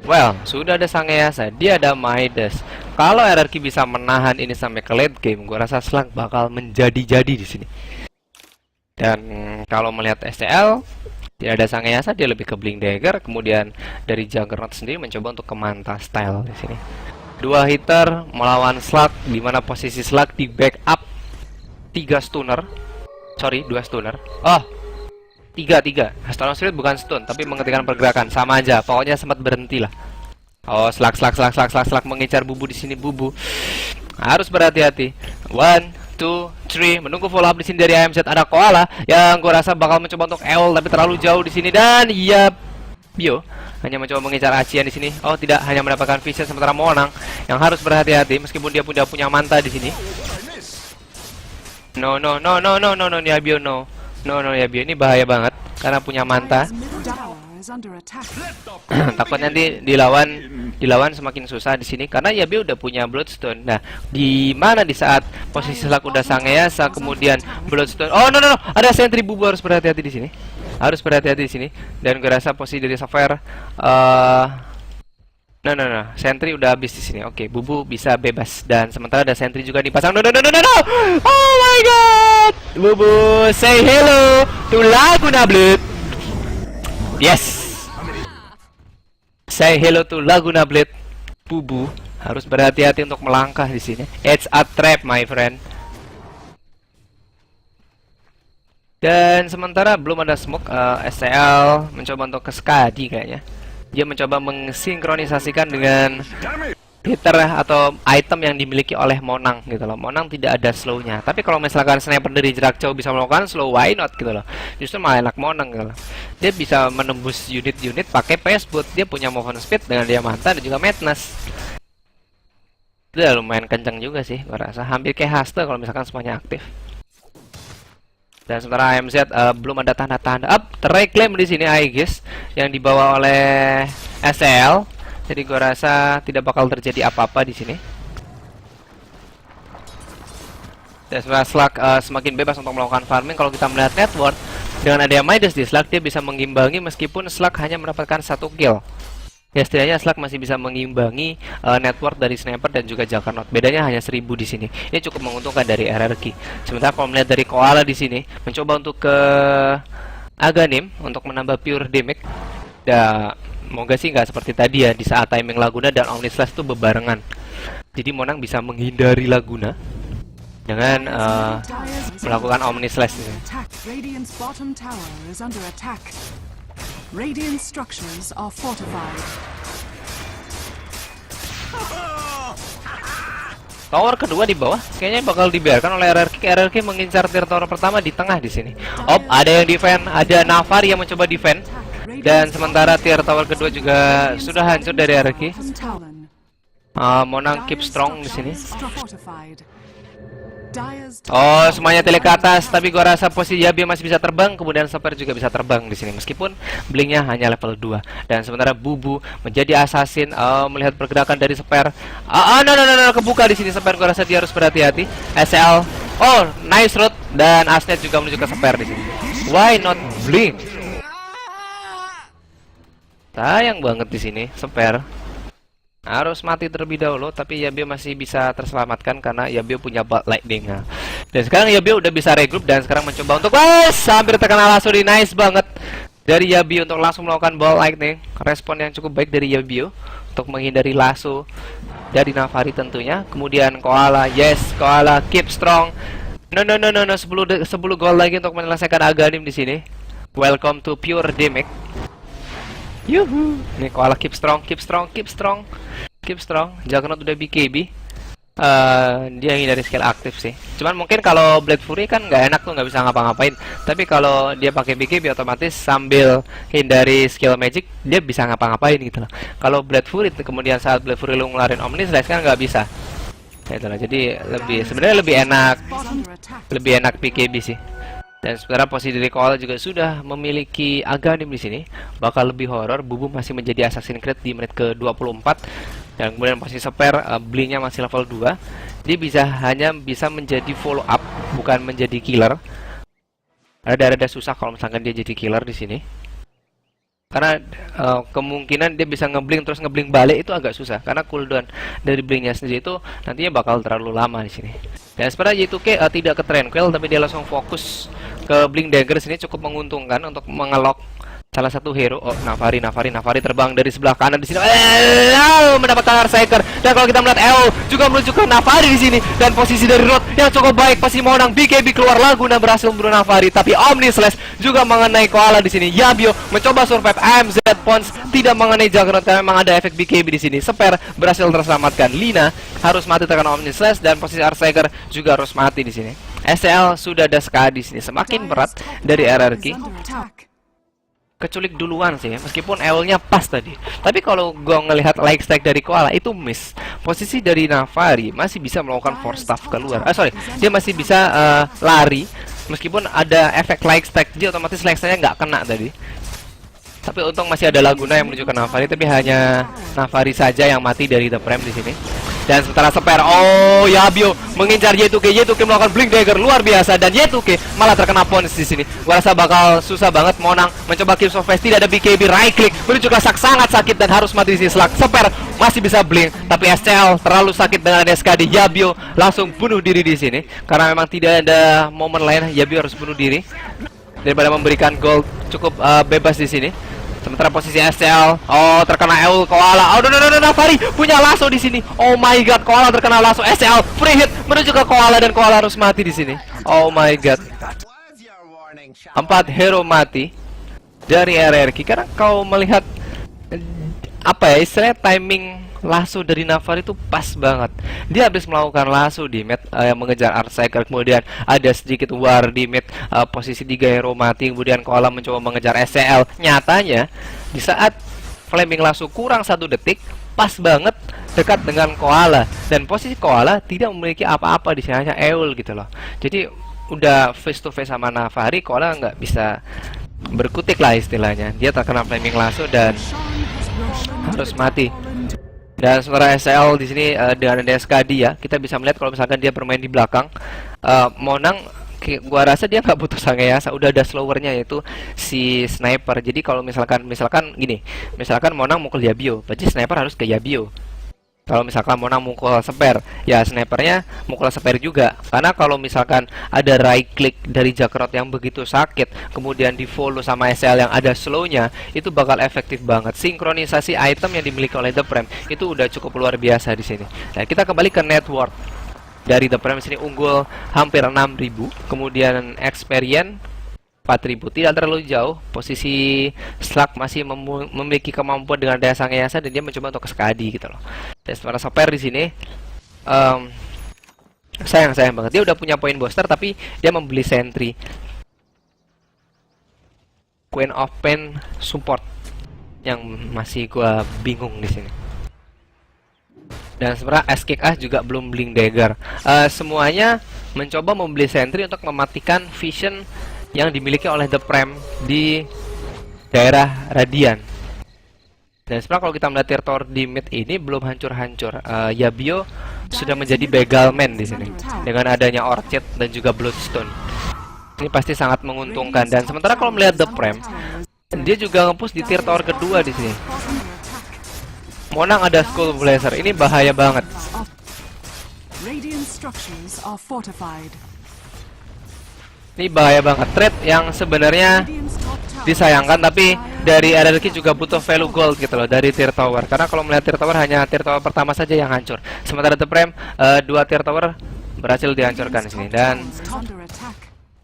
Well, sudah ada Sangeyasa, dia ada Midas. Kalau RRQ bisa menahan ini sampai ke late game, gua rasa Slug bakal menjadi-jadi di sini. Dan kalau melihat STL, tidak ada Sangeyasa, dia lebih ke Blink Dagger. Kemudian dari Juggernaut sendiri mencoba untuk ke Manta style di sini. Dua hitter melawan Slug, di mana posisi Slug di backup 3 stunner. Sorry, 2 stunner. Oh, 3. Stone Spirit bukan stun, tapi menghentikan pergerakan. Sama aja, pokoknya sempat berhenti lah. Oh, Slug mengincar Bubu di sini. Bubu harus berhati-hati. 1, 2, 3, menunggu follow up di sini dari AMZ. Ada Koala yang gue rasa bakal mencoba untuk EOL, tapi terlalu jauh di sini. Dan iya, Bio hanya mencoba mengincar Acian di sini. Oh tidak, hanya mendapatkan vision, sementara Monang yang harus berhati-hati meskipun dia punya Manta di sini. No, Yabio, no, Yabio, ini bahaya banget karena punya Manta. Takutnya nanti dilawan semakin susah di sini karena Yabio udah punya Bloodstone. Nah, di mana di saat posisi Slug udah Sangeyasa kemudian Bloodstone. Oh no, ada sentry. Bubu harus berhati-hati di sini. Dan gue rasa posisi dari Sapphire no, sentry udah habis di sini. Oke, Bubu bisa bebas dan sementara ada sentry juga dipasang. No. Oh my god. Bubu say hello to Laguna Blade. Yes. Say hello to Laguna Blade. Bubu harus berhati-hati untuk melangkah di sini. It's a trap, my friend. Dan sementara belum ada smoke. STL mencoba untuk ke Skadi kayaknya. Dia mencoba mensinkronisasikan dengan hitter atau item yang dimiliki oleh Monang gitu loh. Monang tidak ada slownya. Tapi kalau misalkan sniper dari jarak jauh bisa melakukan slow, why not gitu loh. Justru malah enak Monang gitu loh. Dia bisa menembus unit-unit pakai PS boot. Dia punya movement speed dengan dia Manta dan juga Madness. Itu udah lumayan kenceng juga sih gua rasa. Hampir kayak Haste kalau misalkan semuanya aktif. Dan sementara AMZ belum ada tanda-tanda terreclaim di sini Aegis yang dibawa oleh SL. Jadi gua rasa tidak bakal terjadi apa-apa di sini. Dan setelah Slug semakin bebas untuk melakukan farming. Kalau kita melihat net worth dengan adanya Midas di Slug, dia bisa mengimbangi meskipun Slug hanya mendapatkan 1 kill. Ya setidaknya Slug masih bisa mengimbangi net worth dari Sniper dan juga Juggernaut. Bedanya hanya 1000 di sini. Ini cukup menguntungkan dari RRQ. Sementara kalau melihat dari Koala di sini mencoba untuk ke Aghanim untuk menambah pure damage. Semoga sih nggak seperti tadi ya, di saat timing Laguna dan Omnislash itu bebarengan. Jadi Monang bisa menghindari Laguna dengan melakukan Omnislash ini. Radiant's bottom tower is under attack. Radiant structures are fortified. Tower kedua di bawah kayaknya bakal dibiarkan oleh RRQ. RRQ mengincar tier tower pertama di tengah di sini. Ada yang defend, ada Navari yang mencoba defend. Dan sementara tier tower kedua juga sudah hancur dari RRQ. Monang keep strong di sini. Oh, semuanya tele ke atas, tapi gua rasa posisi Yabio masih bisa terbang, kemudian Sapphire juga bisa terbang di sini meskipun blinknya hanya level 2. Dan sementara Bubu menjadi assassin melihat pergerakan dari Sapphire. No, kebuka di sini Sapphire, gua rasa dia harus berhati-hati. SL. Oh, nice route dan Asnet juga menuju ke Sapphire di sini. Why not blink? Sayang banget di sini Sapphire. Harus mati terlebih dahulu, tapi Yabio masih bisa terselamatkan karena Yabio punya Bolt Lightning. Dan sekarang Yabio udah bisa regroup dan sekarang mencoba untuk hampir terkena langsung. Nice banget dari Yabio untuk langsung melakukan Bolt Lightning. Respon yang cukup baik dari Yabio untuk menghindari lasso dari Navari tentunya. Kemudian Koala, yes, Koala keep strong. No, 10 gold lagi untuk menyelesaikan Aghanim di sini. Welcome to pure damage. Yuhu. Nih Koala keep strong. Juggernaut udah BKB. Dia hindari skill aktif sih. Cuman mungkin kalau Blade Fury kan nggak enak tuh, nggak bisa ngapa-ngapain. Tapi kalau dia pakai BKB otomatis sambil hindari skill magic dia bisa ngapa-ngapain gitu loh. Kalau Blade Fury kemudian saat Blade Fury lu ngeluarin Omnislash kan nggak bisa. Gitu loh. Jadi sebenarnya lebih enak BKB sih. Dan sementara posisi dari Koala juga sudah memiliki Aghanim di sini, bakal lebih horor. Bubu masih menjadi Assassin's Creed di menit ke-24. Dan kemudian posisi Spare, Blink-nya masih level 2. Dia hanya bisa menjadi follow up, bukan menjadi killer. Rada-rada susah kalau misalkan dia jadi killer di sini. Karena kemungkinan dia bisa ngeblink terus ngeblink balik itu agak susah, karena cooldown dari blinknya sendiri itu nantinya bakal terlalu lama di sini. Dan sebenarnya Y2K tidak ke tranquil, tapi dia langsung fokus ke blink dagger sini, cukup menguntungkan untuk mengelok salah satu hero. Oh, Navari terbang dari sebelah kanan di sini. Mendapatkan Arsaker. Dan kalau kita melihat El juga menuju ke Navari di sini, dan posisi dari Rod yang cukup baik, pasti mau nang BKB keluar Laguna berhasil membunuh Navari, tapi Omni Slash juga mengenai Koala di sini. Yabio mencoba survive, MZ Pons tidak mengenai Juggernaut karena memang ada efek BKB di sini. Spare berhasil terselamatkan. Lina harus mati terkena Omni Slash, dan posisi Arsaker juga harus mati di sini. SL sudah ada Skadi di sini, semakin berat dari RRQ. Keculik duluan sih, meskipun L-nya pas tadi. Tapi kalau gue ngelihat like stack dari Koala itu miss. Posisi dari Navari masih bisa melakukan force staff keluar. Dia masih bisa lari. Meskipun ada efek like stack, dia otomatis like stacknya nggak kena tadi. Tapi untung masih ada Laguna yang menuju ke Navari, tapi hanya Navari saja yang mati dari The Prem di sini. Dan sementara Spare, oh Yabio mengincar Y2K melakukan blink dagger luar biasa, dan Y2K malah terkena Pons di sini. Gua rasa bakal susah banget. Monang mencoba keep so fast, tidak ada BKB, right click menuju ke Sak, sangat sakit dan harus mati di sini. Spare masih bisa blink, tapi SCL terlalu sakit dengan SKD. Yabio langsung bunuh diri di sini karena memang tidak ada momen lain. Yabio harus bunuh diri daripada memberikan gold cukup bebas di sini. Sementara posisi SCL, oh terkena Eul Koala. Oh no, Navari punya lasso di sini. Oh my god, Koala terkena lasso. SCL free hit menuju ke Koala, dan Koala harus mati di sini. Oh my god. 4 hero mati dari RRQ karena kau melihat apa ya, istilahnya timing lasso dari Navari itu pas banget. Dia habis melakukan lasso di mid yang mengejar Arsaker, kemudian ada sedikit war di mid, posisi 3 hero mati, kemudian Koala mencoba mengejar SCL. Nyatanya di saat flaming lasso kurang 1 detik, pas banget dekat dengan Koala, dan posisi Koala tidak memiliki apa-apa di sini, hanya Eul gitu loh. Jadi udah face to face sama Navari, Koala nggak bisa berkutik lah istilahnya. Dia terkena flaming lasso dan harus mati. Dan sementara SL di sini dengan ada SKD ya, kita bisa melihat kalau misalkan dia bermain di belakang, Monang, gua rasa dia nggak butuh Sangeyasa, udah ada slowernya yaitu si sniper. Jadi kalau misalkan gini, misalkan Monang mukul Yabio, berarti sniper harus ke Yabio. Kalau misalkan Monang mukul Spare, ya snipernya mukul Spare juga. Karena kalau misalkan ada right click dari Juggernaut yang begitu sakit, kemudian di follow sama SL yang ada slownya, itu bakal efektif banget. Sinkronisasi item yang dimiliki oleh The Prem itu udah cukup luar biasa di sini. Nah, kita kembali ke network dari The Prem sini, unggul hampir 6.000, kemudian experience 4.000, tidak terlalu jauh. Posisi Slug masih memiliki kemampuan dengan daya Sangeyasa, dan dia mencoba untuk ke Skadi gitu loh. Dan sementara Spare di sini sayang banget, dia udah punya poin booster tapi dia membeli sentry. Queen of Pain support yang masih gua bingung di sini. Dan sebenarnya SKA juga belum blink dagger. Semuanya mencoba membeli sentry untuk mematikan vision yang dimiliki oleh The Prem di daerah Radian. Dan sebenarnya kalau kita melihat tier tower di mid ini belum hancur-hancur. Yabio sudah menjadi begal man di sini dengan adanya Orchid dan juga Bloodstone. Ini pasti sangat menguntungkan. Dan sementara kalau melihat The Prem, dia juga nge-push di tier tower kedua di sini. Monang ada Skull Blazer, ini bahaya banget. Ini bahaya banget, trade yang sebenarnya disayangkan, tapi dari RRQ juga butuh value gold gitu loh dari tier tower. Karena kalau melihat tier tower, hanya tier tower pertama saja yang hancur. Sementara The Prem 2 tier tower berhasil dihancurkan di sini. Dan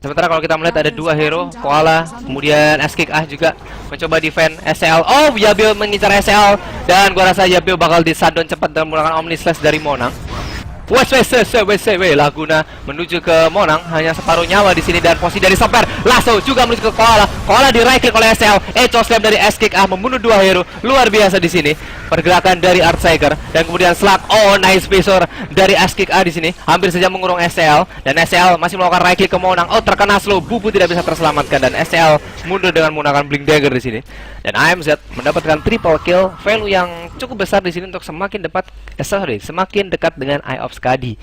sementara kalau kita melihat ada 2 hero, Koala, kemudian SKA juga mencoba defend SL. Oh, Yabio mengincar SL, dan gua rasa Yabio bakal di shutdown cepat dan menggunakan Omni Slash dari Monang. Laguna menuju ke Monang, hanya separuh nyawa di sini dan posisi dari Seper langsung juga menuju ke Koala. Koala di right click oleh SL. Echo Slam dari S-Kick membunuh 2 hero. Luar biasa di sini. Pergerakan dari Earthshaker dan kemudian Slug. Oh, nice visor dari S-Kick di sini. Hampir saja mengurung SL dan SL masih melakukan right click ke Monang. Oh, terkena slow. Bubu tidak bisa terselamatkan dan SL mundur dengan menggunakan Blink Dagger di sini. Dan AMZ mendapatkan triple kill, value yang cukup besar di sini untuk semakin semakin dekat dengan Eye of Skadi.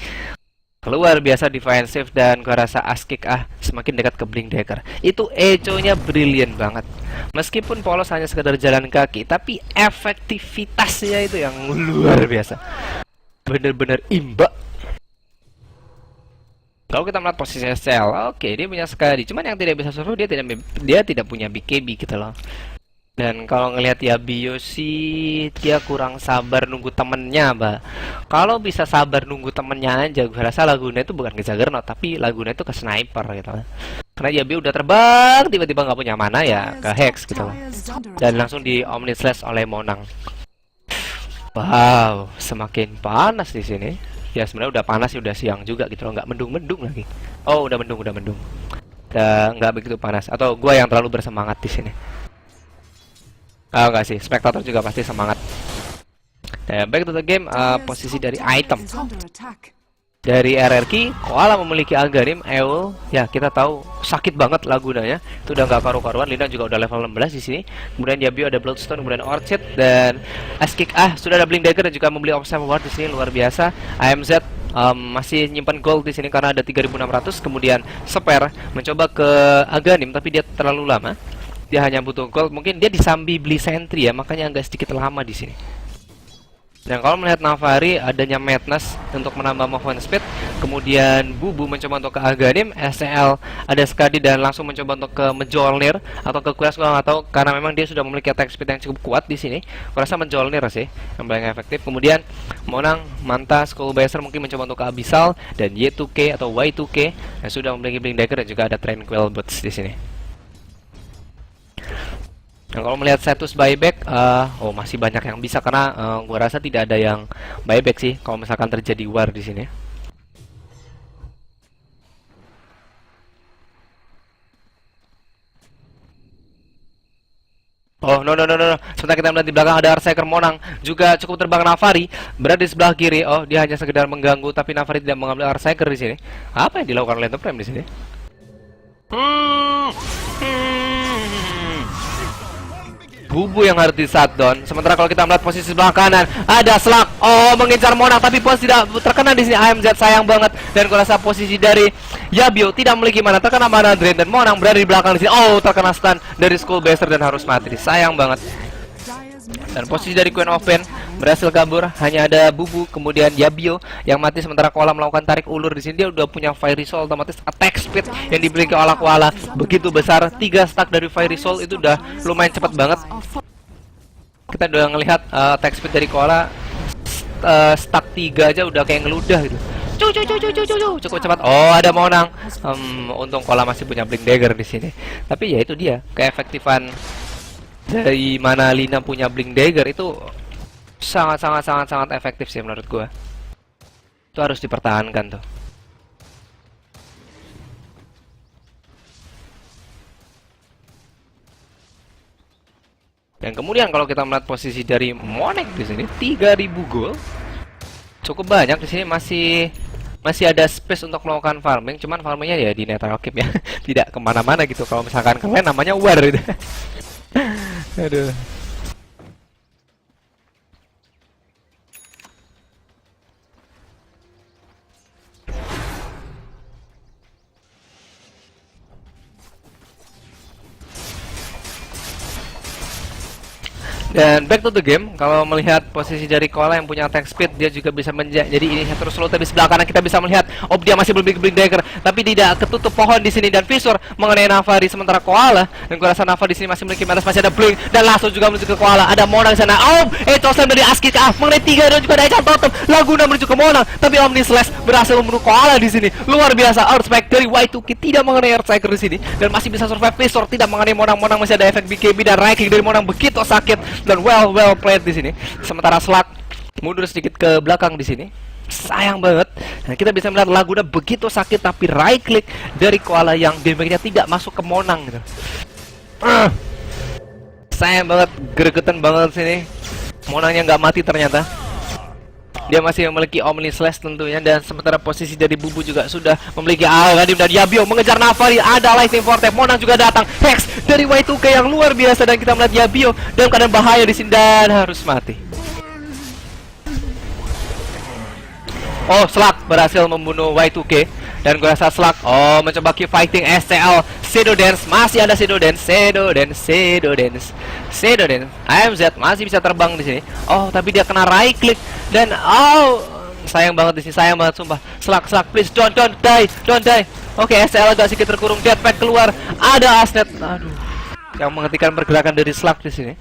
Luar biasa defensif dan gua rasa Askik semakin dekat ke Blink Dagger. Itu Echo-nya brilian banget. Meskipun polos hanya sekedar jalan kaki, tapi efektivitasnya itu yang luar biasa. Bener-bener imba. Kalau kita melihat posisi SL, oke, dia punya Skadi. Cuman yang tidak bisa survive dia tidak punya BKB gitu loh. Dan kalau ngelihat Yabio sih dia kurang sabar nunggu temennya, Mbak. Kalau bisa sabar nunggu temennya aja, gue rasa Laguna itu bukan ke Juggernaut, tapi Laguna itu ke sniper gitu. Karena Yabio udah terbang, tiba-tiba nggak punya mana ya ke Hex gitu loh. Dan langsung di Omni Slash oleh Monang. Wow, semakin panas di sini. Ya sebenarnya udah panas, udah siang juga gitu loh, nggak mendung-mendung lagi. Oh, udah mendung. Udah nggak begitu panas. Atau gue yang terlalu bersemangat di sini. Oh enggak sih, spektator juga pasti semangat. Back to the game, posisi dari item dari RRQ, Koala memiliki Aghanim, Eul, ya kita tahu sakit banget Lagunanya, itu udah nggak karu-karuan. Lina juga udah level 16 di sini. Kemudian Yabio ada Bloodstone, kemudian Orchid dan Askik sudah ada Blink Dagger dan juga membeli Obsessive Ward di sini, luar biasa. AMZ masih nyimpan gold di sini karena ada 3.600. Kemudian Seper mencoba ke Aghanim tapi dia terlalu lama. Dia hanya butuh gold, mungkin dia disambi beli sentry ya, makanya agak sedikit lama di sini. Dan kalau melihat Navari adanya Madness untuk menambah movement speed, kemudian Bubu mencoba untuk ke Aghanim, SL ada Skadi dan langsung mencoba untuk ke Mjolnir atau ke Quest, gua nggak tahu karena memang dia sudah memiliki attack speed yang cukup kuat di sini. Gua rasa Mjolnir sih yang paling efektif. Kemudian Monang, Manta, Skullblazer mungkin mencoba untuk ke Abyssal dan Y2K atau Y2K yang sudah memiliki Blink Dagger dan juga ada Tranquil Boots di sini. Nah, kalau melihat status buyback, masih banyak yang bisa karena gua rasa tidak ada yang buyback sih kalau misalkan terjadi war di sini. Oh no. Sebentar, kita melihat di belakang ada Earthshaker. Monang juga cukup terbang. Navari berada di sebelah kiri. Oh, dia hanya sekedar mengganggu tapi Navari tidak mengambil Earthshaker di sini. Apa yang dilakukan oleh Enterprime di sini? Bubu yang harus di shutdown. Sementara kalau kita melihat posisi sebelah kanan ada Slug. Oh, mengincar Monang tapi pos tidak terkena di sini. AMZ sayang banget. Dan kurasa posisi dari Yabio tidak memiliki mana, terkena mana drain dan Monang berada di belakang di sini. Oh, terkena stun dari Skullblazer dan harus mati. Sayang banget. Dan posisi dari Queen of Pain berhasil kabur, hanya ada Bubu kemudian Yabio yang mati. Sementara Koala melakukan tarik ulur di sini. Dia udah punya Fiery Soul, otomatis attack speed yang dimiliki oleh Koala begitu besar. 3 stack dari Fiery Soul itu udah lumayan cepat banget. Kita udah ngelihat attack speed dari Koala stack 3 aja udah kayak ngeludah gitu. Cukup cepat. Oh, ada Monang. Untung Koala masih punya Blink Dagger di sini. Tapi ya itu dia, keefektifan dari mana Lina punya Blink Dagger itu sangat efektif sih menurut gua. Itu harus dipertahankan tuh. Dan kemudian kalau kita melihat posisi dari Monek di sini 3000 gold. Cukup banyak di sini, masih ada space untuk melakukan farming, cuman farmingnya ya di netral keep ya. Tidak kemana-mana gitu. Kalau misalkan kalian namanya war gitu. Aduh. Dan back to the game, kalau melihat posisi dari Koala yang punya attack speed, dia juga bisa menjadi inisiator slow. Tapi sebelah kanan kita bisa melihat dia masih belum Blink Dagger, tapi tidak ketutup pohon di sini dan visor mengenai Navari. Sementara Koala, dan gua rasa Navari di sini masih memiliki Madness, masih ada Blink dan langsung juga menuju ke Koala. Ada Monang di sana. Echo Slam dari Askik mengenai 3 dan juga ada Enchanted Totem. Laguna menuju ke Monang, tapi Omni Slash berhasil membunuh Koala di sini. Luar biasa. Earthspike dari Y2K tidak mengenai Earthshaker di sini dan masih bisa survive. Visor tidak mengenai Monang. Monang masih ada efek BKB dan right click dari Monang begitu sakit dan well played di sini. Sementara Slug mundur sedikit ke belakang di sini. sayang banget. Nah, kita bisa melihat Laguna begitu sakit, tapi right click dari Koala yang damage-nya tidak masuk ke Monang gitu. Sayang banget, gregetan banget sini. Monangnya nggak mati ternyata. Dia masih memiliki Omni Slash tentunya, dan sementara posisi dari Bubu juga sudah memiliki Algadim dan Yabio mengejar Navari. Ada Lightning Vortex, Monang juga datang. Hex dari Y2K yang luar biasa, dan kita melihat Yabio dalam keadaan bahaya di sini dan harus mati. Oh, Slug berhasil membunuh Y2K, dan gue rasa Slug mencoba keep fighting SCL. Shadow Dance, masih ada Shadow Dance, AMZ masih bisa terbang di sini. Oh, tapi dia kena right click, dan sayang banget di sini, sayang banget sumpah. Slug, please don't die. Oke, SCL agak sedikit terkurung, Deathpack keluar, ada Asnet. Aduh, yang menghentikan pergerakan dari Slug di sini.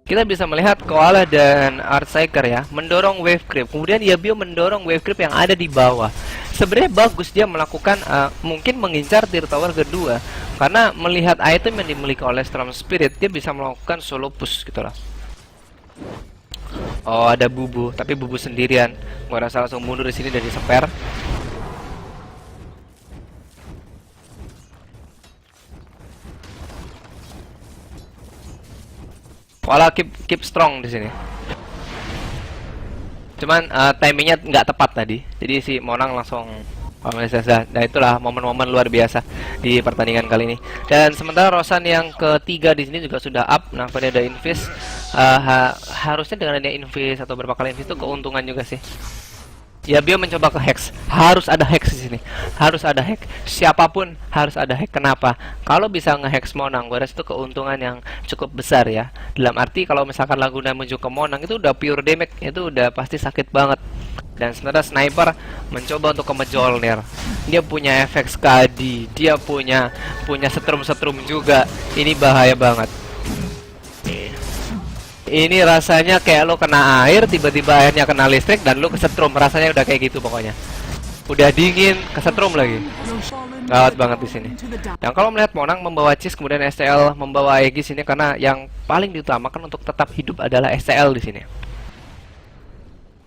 Kita bisa melihat Koala dan Earthshaker ya mendorong wave creep, kemudian Yabio mendorong wave creep yang ada di bawah. Sebenarnya bagus dia melakukan mungkin mengincar tier tower kedua, karena melihat item yang dimiliki oleh Storm Spirit, dia bisa melakukan solo push gitu lah. Oh, ada Bubu, tapi Bubu sendirian. Gua rasa langsung mundur di sini dari spare. Koala keep strong di sini. Cuman timingnya nggak tepat tadi, jadi si Monang langsung nah itulah momen-momen luar biasa di pertandingan kali ini. Dan sementara Rosan yang ketiga di sini juga sudah up. Nah, pada ada invis, harusnya dengan adanya invis atau berapa kali invis itu keuntungan juga sih. Yabio mencoba ke hex, harus ada hex di sini, harus ada hack. Siapapun harus ada hack. Kenapa? Kalau bisa nge-hex Monang, gue rasa itu keuntungan yang cukup besar ya. Dalam arti kalau misalkan Laguna menuju ke Monang, itu udah pure damage, itu udah pasti sakit banget. Dan sementara Sniper mencoba untuk ke Mjolnir. Dia punya efek Skadi, dia punya setrum juga. Ini bahaya banget. Ini rasanya kayak lo kena air, tiba-tiba airnya kena listrik, dan lo kesetrum. Rasanya udah kayak gitu pokoknya. Udah dingin, kesetrum lagi. Gawat banget di sini. Dan kalau melihat Monang membawa Cheese, kemudian STL membawa Aegis ini, karena yang paling diutamakan untuk tetap hidup adalah STL di sini.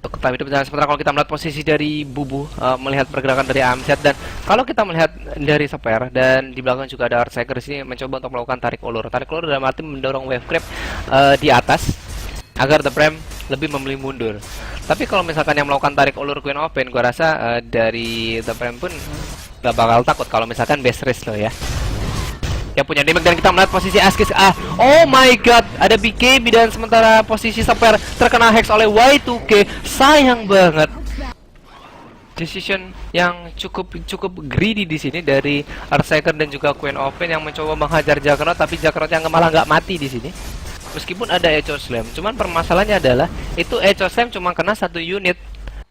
Untuk tetap hidup. Dan sementara kalau kita melihat posisi dari Bubu, melihat pergerakan dari AMZ, dan kalau kita melihat dari Spare, dan di belakang juga ada Earthshaker di sini mencoba untuk melakukan tarik ulur. Tarik ulur dalam arti mendorong wave creep di atas agar The Prem lebih memilih mundur. Tapi kalau misalkan yang melakukan tarik ulur Queen Open, gua rasa dari The Prem pun gak bakal takut kalau misalkan base race lo ya. Yang punya damage, dan kita melihat posisi Askis. Oh my god, ada BKB, dan sementara posisi Spare terkena hex oleh Y2K. Sayang banget. Decision yang cukup greedy di sini dari Earthshaker dan juga Queen Open yang mencoba menghajar Juggernaut, tapi Juggernaut yang malah nggak mati di sini. Meskipun ada Echo Slam, cuman permasalahannya adalah itu Echo Slam cuma kena satu unit,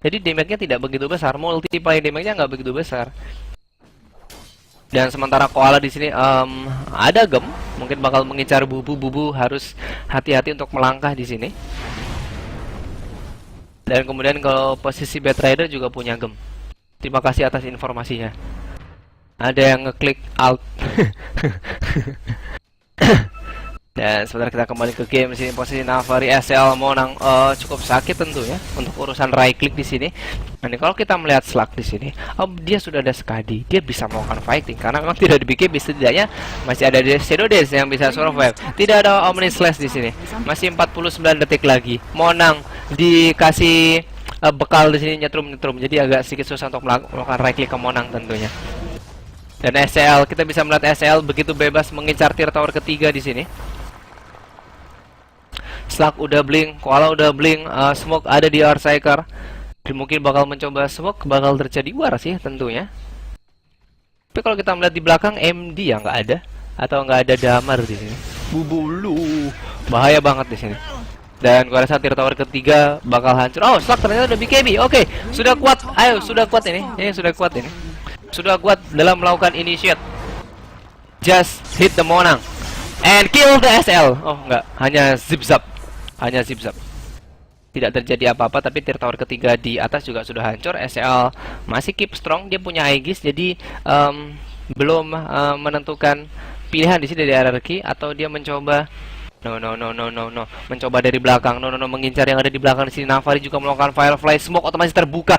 jadi damage-nya tidak begitu besar, multiplier damage-nya nggak begitu besar. Dan sementara Koala di sini ada gem, mungkin bakal mengincar Bubu. Bubu harus hati-hati untuk melangkah di sini. Dan kemudian kalau posisi Bad Rider juga punya gem. Terima kasih atas informasinya. Ada yang ngeklik alt. Dan sebentar kita kembali ke game. Sini posisi Navari, SL, Monang cukup sakit tentunya untuk urusan right click di sini. Nah, kalau kita melihat Slug di sini, dia sudah ada Skadi, dia bisa melakukan fighting karena memang tidak di BKB, setidaknya masih ada Shadow Dance yang bisa survive. Tidak ada Omni Slash di sini. Masih 49 detik lagi. Monang dikasih bekal di sini nyetrum, jadi agak sedikit susah untuk melakukan right click ke Monang tentunya. Dan SL, kita bisa melihat SL begitu bebas mengincar tier tower ketiga di sini. Slug udah blink, Koala udah blink, Smoke ada di Earthshaker. Dan mungkin bakal mencoba Smoke, bakal terjadi war sih tentunya. Tapi kalau kita melihat di belakang MD ya nggak ada, atau nggak ada Damar di sini. Bubulu, bahaya banget di sini. Dan gua rasa tier tower ketiga bakal hancur. Oh, Slug ternyata udah BKB. Oke, sudah kuat. Ayo, sudah kuat ini. Ini sudah kuat ini. Sudah kuat dalam melakukan initiate. Just hit the Monang and kill the SL. Oh enggak, hanya zip zap. Hanya zip zap. Tidak terjadi apa-apa, tapi tier tower ketiga di atas juga sudah hancur. SL masih keep strong, dia punya Aegis, jadi belum menentukan pilihan di sini dari hierarchy, atau dia mencoba No, no, no, no, no, no. Mencoba dari belakang. No, no, no. Mengincar yang ada di belakang di sini. Navari juga melakukan Firefly Smoke otomatis terbuka.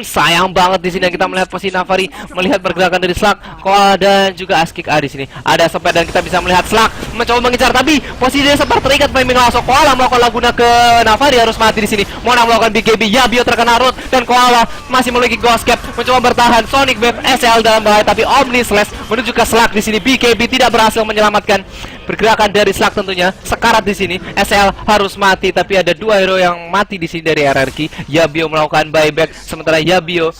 Sayang banget di sini kita melihat posisi Navari melihat pergerakan dari Slug, Koala dan juga Askik A di sini. Ada Sepet dan kita bisa melihat Slug mencoba mengincar tapi posisinya sempat terikat flaming langsung. Koala melakukan Laguna ke Navari harus mati di sini. Mona melakukan BKB. Yabio terkena root dan Koala masih memiliki Ghost Cap mencoba bertahan. Sonic Wave SL dalam bahaya tapi Omni Slash menuju ke Slug di sini. BKB tidak berhasil menyelamatkan pergerakan dari Slug tentunya. Sekarat di sini. SL harus mati tapi ada dua hero yang mati di sini dari RRQ. Yabio melakukan buyback sementara Yabio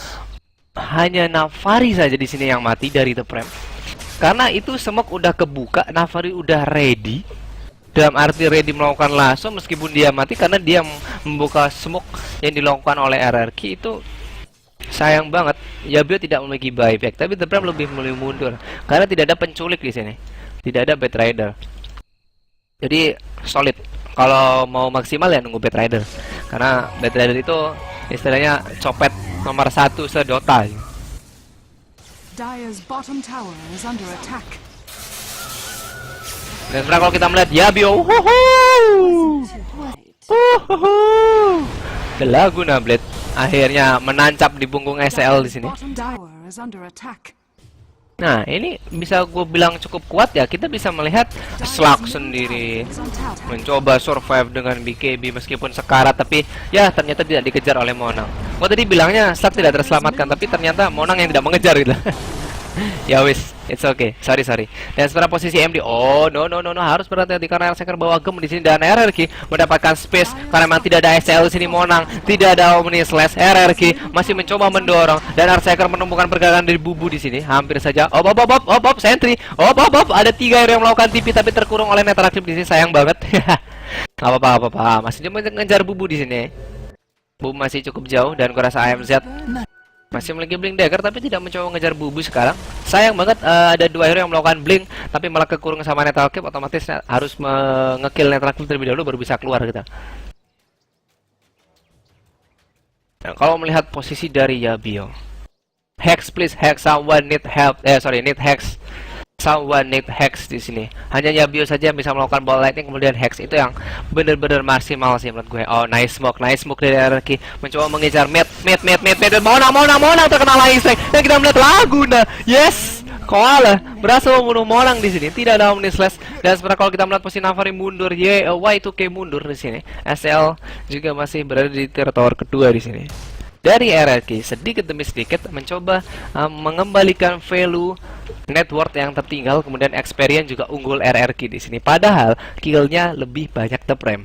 hanya Navari saja di sini yang mati dari The Prem. Karena itu smoke udah kebuka, Navari udah ready. Dalam arti ready melakukan lasso meskipun dia mati karena dia membuka smoke yang dilakukan oleh RRQ itu sayang banget. Yabio tidak memiliki buyback tapi The Prem lebih memilih mundur karena tidak ada penculik di sini. Tidak ada Bad Rider. Jadi solid. Kalau mau maksimal ya nunggu Bad Rider. Karena Bad Rider itu istilahnya copet nomor 1 se-Dota. Dire's bottom tower is under attack. Dan sekarang kalau kita melihat Yabio, The Laguna Blade akhirnya menancap di punggung SL di sini. Bottom tower is under attack. Nah, ini bisa gue bilang cukup kuat ya. Kita bisa melihat Slug sendiri mencoba survive dengan BKB meskipun sekarat, tapi ya ternyata tidak dikejar oleh Monang. Gue tadi bilangnya Slug tidak terselamatkan, tapi ternyata Monang yang tidak mengejar gitu. Ya wis, it's okay. Sorry. Dan setelah posisi MD, oh no, harus berhati-hati karena Arseker bawa gem di sini dan RRQ mendapatkan space karena memang tidak ada SL di sini. Monang tidak ada Omni Slash. RRQ masih mencoba mendorong dan Arseker menumbuhkan pergerakan dari Bubu di sini. Hampir saja. Sentry. Ada 3 hero yang melakukan TP tapi terkurung oleh Netral Clip di sini. Sayang banget. Gak apa-apa. Masih cuma ngejar Bubu di sini. Bubu masih cukup jauh dan gua rasa AMZ masih memiliki Blink Dagger tapi tidak mencoba mengejar Bubu sekarang. Sayang banget ada 2 hero yang melakukan Blink tapi malah kekurung sama Netral Clip. Otomatis harus nge-kill Netral Clip terlebih dahulu baru bisa keluar kita. Nah, kalau melihat posisi dari Yabio, Hex please, Hex, someone need help. Need Hex. Someone need Hex di sini. Hanya Yabio saja yang bisa melakukan ball lightning, kemudian Hex itu yang benar-benar maksimal sih menurut gue. Oh, nice smoke dari RRQ mencoba mengejar Met dan Monang terkena lightning strike dan kita melihat Laguna. Yes, Koala berhasil membunuh Monang di sini. Tidak ada Omni Slash dan sebenarnya kalau kita melihat posisi Navari mundur, Y2K mundur di sini. SL juga masih berada di tier tower kedua di sini. Dari RRQ sedikit demi sedikit mencoba mengembalikan value net worth yang tertinggal, kemudian experience juga unggul RRQ di sini. Padahal killnya lebih banyak The Prem.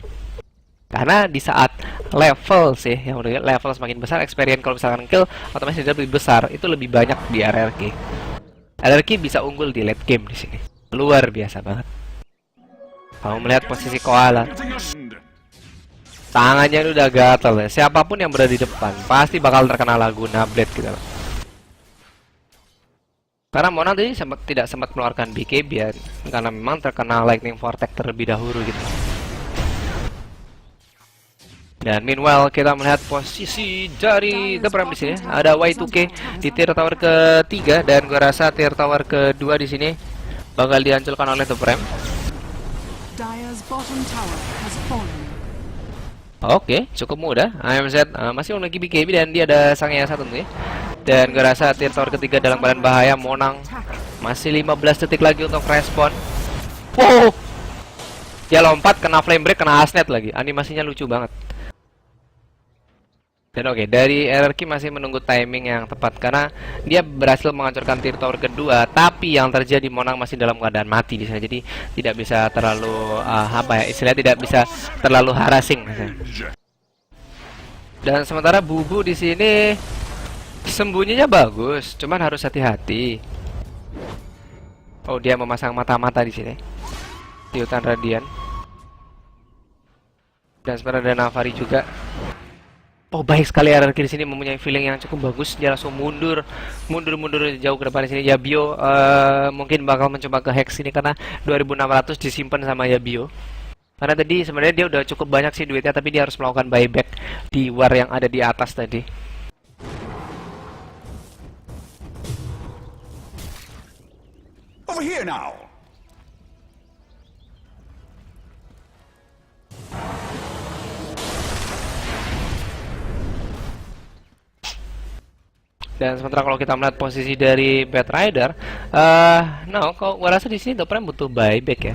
Karena di saat level sih, yang udah level semakin besar, experience kalau misalkan kill otomatis lebih besar, itu lebih banyak di RRQ. RRQ bisa unggul di late game di sini. Luar biasa banget. Kalau melihat posisi Koala, tangannya udah gatal ya. Siapapun yang berada di depan pasti bakal terkena Laguna Blade gitu loh. Karena Monang tadi tidak sempat mengeluarkan BKB ya, karena memang terkena Lightning Vortex terlebih dahulu gitu. Dan meanwhile kita melihat posisi dari The Prem di sini. Ada Y2K di tier tower ketiga dan gua rasa tier tower kedua di sini bakal dihancurkan oleh The Prem. Dire's bottom tower has fallen. Oke, cukup mudah. AMZ masih memiliki BKB dan dia ada Sangya satu nih. Dan gue rasa tier tower ketiga dalam keadaan bahaya. Monang masih 15 detik lagi untuk respon. Wow, dia lompat kena flame break, kena asnet lagi. Animasinya lucu banget. Dan oke, dari RRQ masih menunggu timing yang tepat karena dia berhasil menghancurkan tier tower kedua, tapi yang terjadi Monang masih dalam keadaan mati di sana. Jadi tidak bisa terlalu istilahnya tidak bisa terlalu harassing. Dan sementara Bubu di sini sembunyinya bagus, cuman harus hati-hati. Oh, dia memasang mata-mata di sini. Di hutan radian. Dan sebenarnya ada Navari juga. Oh, baik sekali RRQ di sini mempunyai feeling yang cukup bagus. Dia langsung mundur jauh ke depan di sini. Yabio mungkin bakal mencoba ke Hex ini karena 2600 disimpan sama Yabio. Karena tadi sebenarnya dia udah cukup banyak sih duitnya, tapi dia harus melakukan buyback di war yang ada di atas tadi. Over here now. Dan sementara kalau kita melihat posisi dari Bad Rider, no, kok gua rasa di sini The Prime butuh buyback ya.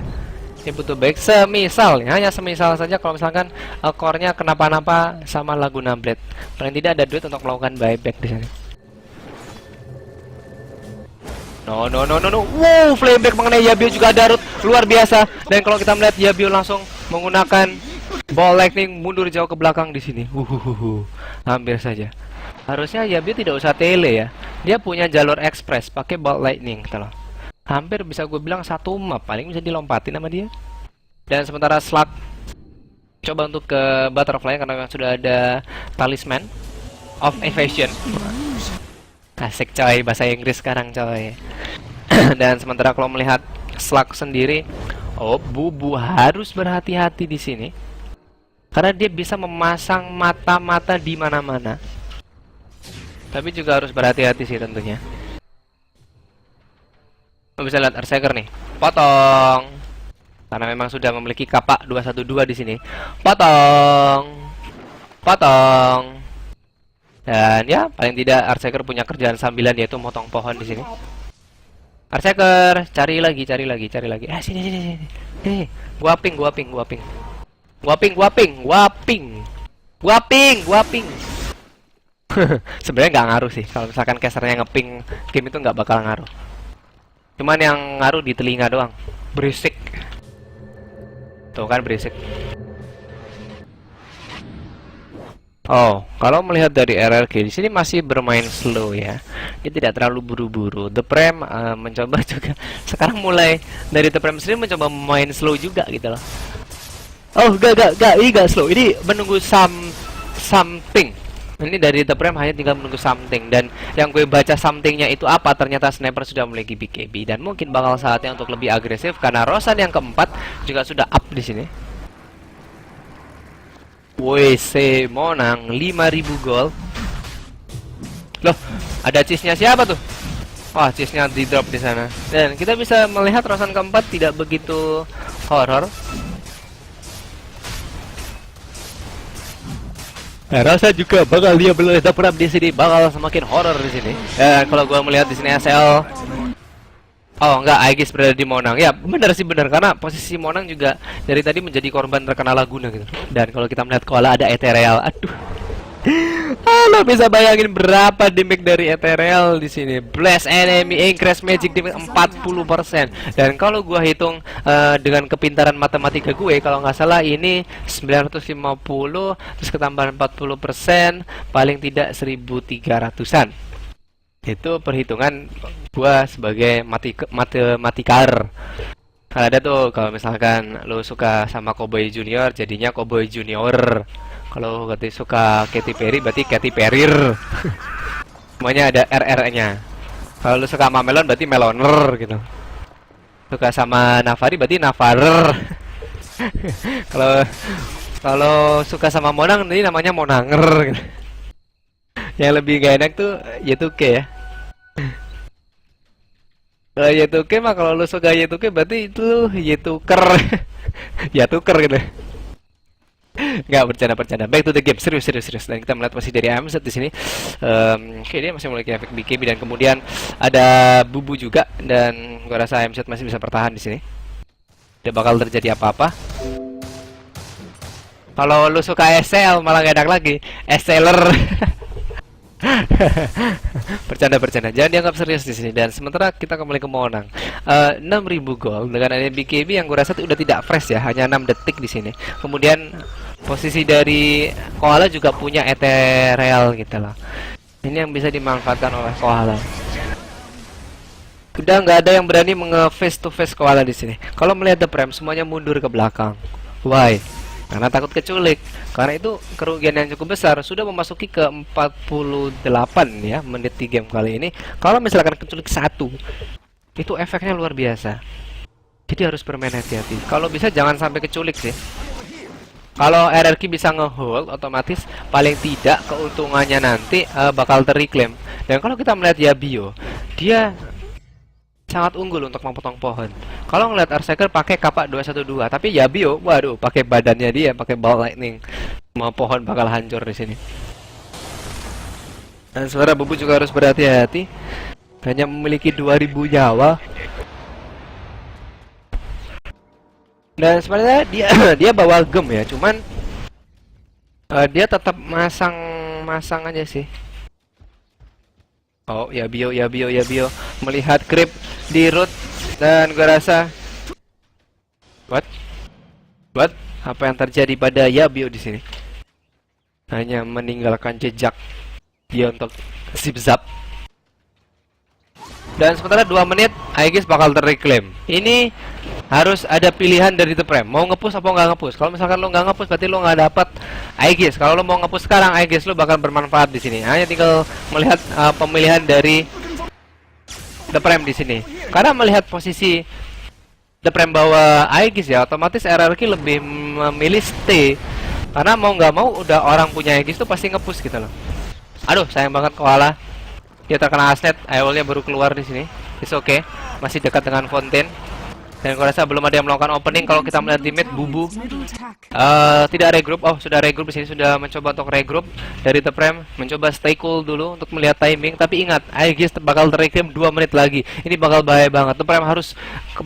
Dia butuh buyback semisal, ya, hanya semisal saja kalau misalkan core-nya kenapa-napa sama Laguna Blade. Paling tidak ada duit untuk melakukan buyback di sini. No. Wow, flashback mengenai Yabio juga Darut luar biasa. Dan kalau kita melihat Yabio langsung menggunakan ball lightning mundur jauh ke belakang di sini. Hampir saja. Harusnya Yabio tidak usah tele ya. Dia punya jalur express pakai ball lightning gitu loh. Hampir bisa gue bilang satu map paling bisa dilompatin sama dia. Dan sementara Slug coba untuk ke butterfly karena memang sudah ada talisman of evasion. Asik coy, bahasa Inggris sekarang coy. Dan sementara kalau melihat Slug sendiri, Bubu harus berhati-hati di sini. Karena dia bisa memasang mata-mata di mana-mana. Tapi juga harus berhati-hati sih tentunya. Bisa lihat Earthshaker nih. Potong. Karena memang sudah memiliki kapak 212 di sini. Potong. Dan ya, paling tidak Earthshaker punya kerjaan sambilan yaitu motong pohon di sini. Earthshaker, cari lagi. Sini. Gua ping. Sebenarnya nggak ngaruh sih. Kalau misalkan casternya ngeping, game itu nggak bakal ngaruh. Cuman yang ngaruh di telinga doang. Berisik. Tuh kan berisik. Oh, kalau melihat dari RRQ di sini masih bermain slow ya. Dia tidak terlalu buru-buru. The Prime mencoba juga. Sekarang mulai dari The Prime sendiri mencoba main slow juga gitu loh. Oh, ini gak slow. Ini menunggu something. Ini dari The Prime hanya tinggal menunggu something. Dan yang gue baca somethingnya itu apa? Ternyata Sniper sudah memiliki BKB dan mungkin bakal saatnya untuk lebih agresif karena Rosan yang keempat juga sudah up di sini. WC Monang 5000 gold. Loh, ada cheese-nya siapa tuh? Wah, cheese-nya di drop di sana. Dan kita bisa melihat Rosan keempat tidak begitu horror. Rasa juga bakal dia boleh dapat di sini bakal semakin horror di sini. Dan kalau gua melihat di sini SL, oh enggak, Aegis berada di Monang. Ya benar sih, benar, karena posisi Monang juga dari tadi menjadi korban terkena Laguna gitu. Dan kalau kita melihat Koala ada Ethereal, aduh. Lo bisa bayangin berapa damage dari Ethereal di sini. Blast enemy increase magic damage 40%. Dan kalau gua hitung dengan kepintaran matematika gue, kalau nggak salah ini 950 terus ketambahan 40%, paling tidak 1300-an. Itu perhitungan gua sebagai matematikar. Kalau ada tuh, kalau misalkan lo suka sama Cowboy Junior jadinya Cowboy Junior. Kalau berarti suka Katy Perry berarti Katy Perryr. Semuanya ada RR-nya. Kalau lo suka sama Melon berarti Meloner gitu. Suka sama Navari berarti Navarer. Kalau suka sama Monang ini namanya Monanger gitu. Yang lebih gak enak tuh Y2K ya. Kalau Y2K mah kalau lu suka Y2K berarti itu Y2Ker. Y2Ker gitu. Nggak, bercanda. Back to the game, serius. Dan kita melihat posisi dari AMZ di sini. Oke, dia masih memiliki efek BKB dan kemudian ada Bubu juga, dan gua rasa AMZ masih bisa bertahan di sini. Tidak bakal terjadi apa-apa. Kalau lu suka SL malah gak enak lagi. SLer. Bercanda, jangan dianggap serius di sini. Dan sementara kita kembali ke Monang, 6000 gold dengan ada BKB yang gue rasa udah tidak fresh ya, hanya 6 detik di sini. Kemudian posisi dari Koala juga punya Ethereal gitu loh. Ini yang bisa dimanfaatkan oleh Koala. Udah nggak ada yang berani face to face Koala di sini. Kalau melihat The Prime semuanya mundur ke belakang. Why? Karena takut keculik. Karena itu kerugian yang cukup besar. Sudah memasuki ke 48 ya menit di game kali ini. Kalau misalkan keculik satu, itu efeknya luar biasa. Jadi harus bermain hati-hati. Kalau bisa jangan sampai keculik sih. Kalau RRQ bisa ngehold, otomatis paling tidak keuntungannya nanti bakal terreclaim. Dan kalau kita melihat Yabio, dia sangat unggul untuk memotong pohon. Kalau ngeliat Earthshaker pakai kapak 212, tapi Yabio, waduh, pakai badannya dia, pakai ball lightning. Semua pohon bakal hancur di sini. Dan suara Bubu juga harus berhati-hati. Hanya memiliki 2000 nyawa. Dan sebenarnya dia bawa gem ya, cuman dia tetap masang aja sih. Oh, Yabio melihat creep di root dan gua rasa What? Apa yang terjadi pada Yabio di sini? Hanya meninggalkan jejak dia untuk zip-zap. Dan sementara 2 menit, Aegis bakal terreclaim. Ini harus ada pilihan dari The Prem. Mau nge-push apa nggak nge-push? Kalau misalkan lo nggak nge-push, berarti lo nggak dapat Aegis. Kalau lo mau nge-push sekarang, Aegis lo bakal bermanfaat di sini. Hanya tinggal melihat pemilihan dari The Prem di sini. Karena melihat posisi The Prem bawa Aegis ya, otomatis RRQ lebih memilih stay. Karena mau nggak mau, udah orang punya Aegis tuh pasti nge-push gitu loh. Aduh, sayang banget Koala. Dia terkena Asnet, Aeolnya baru keluar di sini. It's okay, masih dekat dengan Fontaine. Dan gua rasa belum ada yang melakukan opening. Kalau kita melihat di mid, Bubu tidak regroup. Oh, sudah regroup di sini, sudah mencoba untuk regroup dari The Prem, mencoba stay cool dulu untuk melihat timing. Tapi ingat, Aegis bakal terreclaim 2 menit lagi. Ini bakal bahaya banget. The Prem harus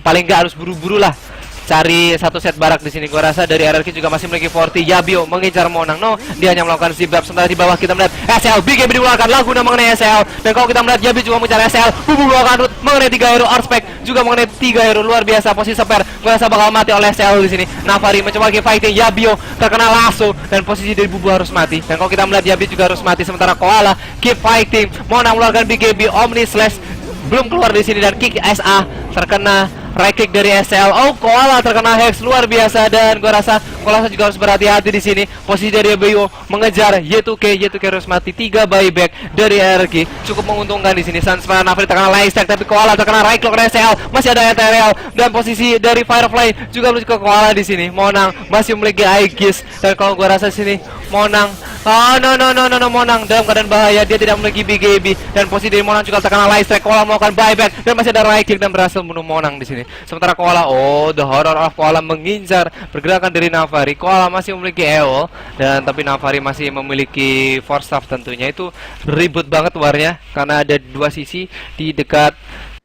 paling nggak harus buru-buru lah cari satu set barak di sini. Gua rasa dari RRQ juga masih memiliki 40. Yabio mengejar Monang. No, dia hanya melakukan zip-zap. Sementara di bawah kita melihat SL, BKB dikeluarkan Laguna mengenai SL. Dan kalau kita melihat Yabio juga mengejar SL, Bubu melakukan root mengenai 3 hero, Arspec juga mengenai 3 hero. Luar biasa posisi Seper. Gua rasa bakal mati oleh SL di sini. Navari mencoba lagi fighting, Yabio terkena lasso dan posisi dari Bubu harus mati. Dan kalau kita melihat Yabio juga harus mati. Sementara Koala keep fighting. Monang mengeluarkan BKB, Omni Slash belum keluar di sini dan kick SA terkena right click dari SL. Oh, Koala terkena Hex, luar biasa. Dan gua rasa Koala juga harus berhati-hati di sini. Posisi dari Yabio mengejar Y2K harus mati. 3 buyback dari RRQ cukup menguntungkan di sini. Sunspire Navari terkena light stack, tapi Koala terkena right click dari SL. Masih ada ETRL dan posisi dari Firefly juga menuju ke Koala di sini. Monang masih memiliki Aegis dan kalau gua rasa sini Monang, oh no, Monang dalam keadaan bahaya. Dia tidak memiliki BKB dan posisi dari Monang juga terkena light strike. Koala melakukan buyback dan masih ada right click dan berhasil membunuh Monang di sini. Sementara Koala, oh, the horror of Koala mengincar pergerakan dari Navari. Koala masih memiliki EO dan tapi Navari masih memiliki force staff tentunya. Itu ribut banget warnya karena ada 2 sisi di dekat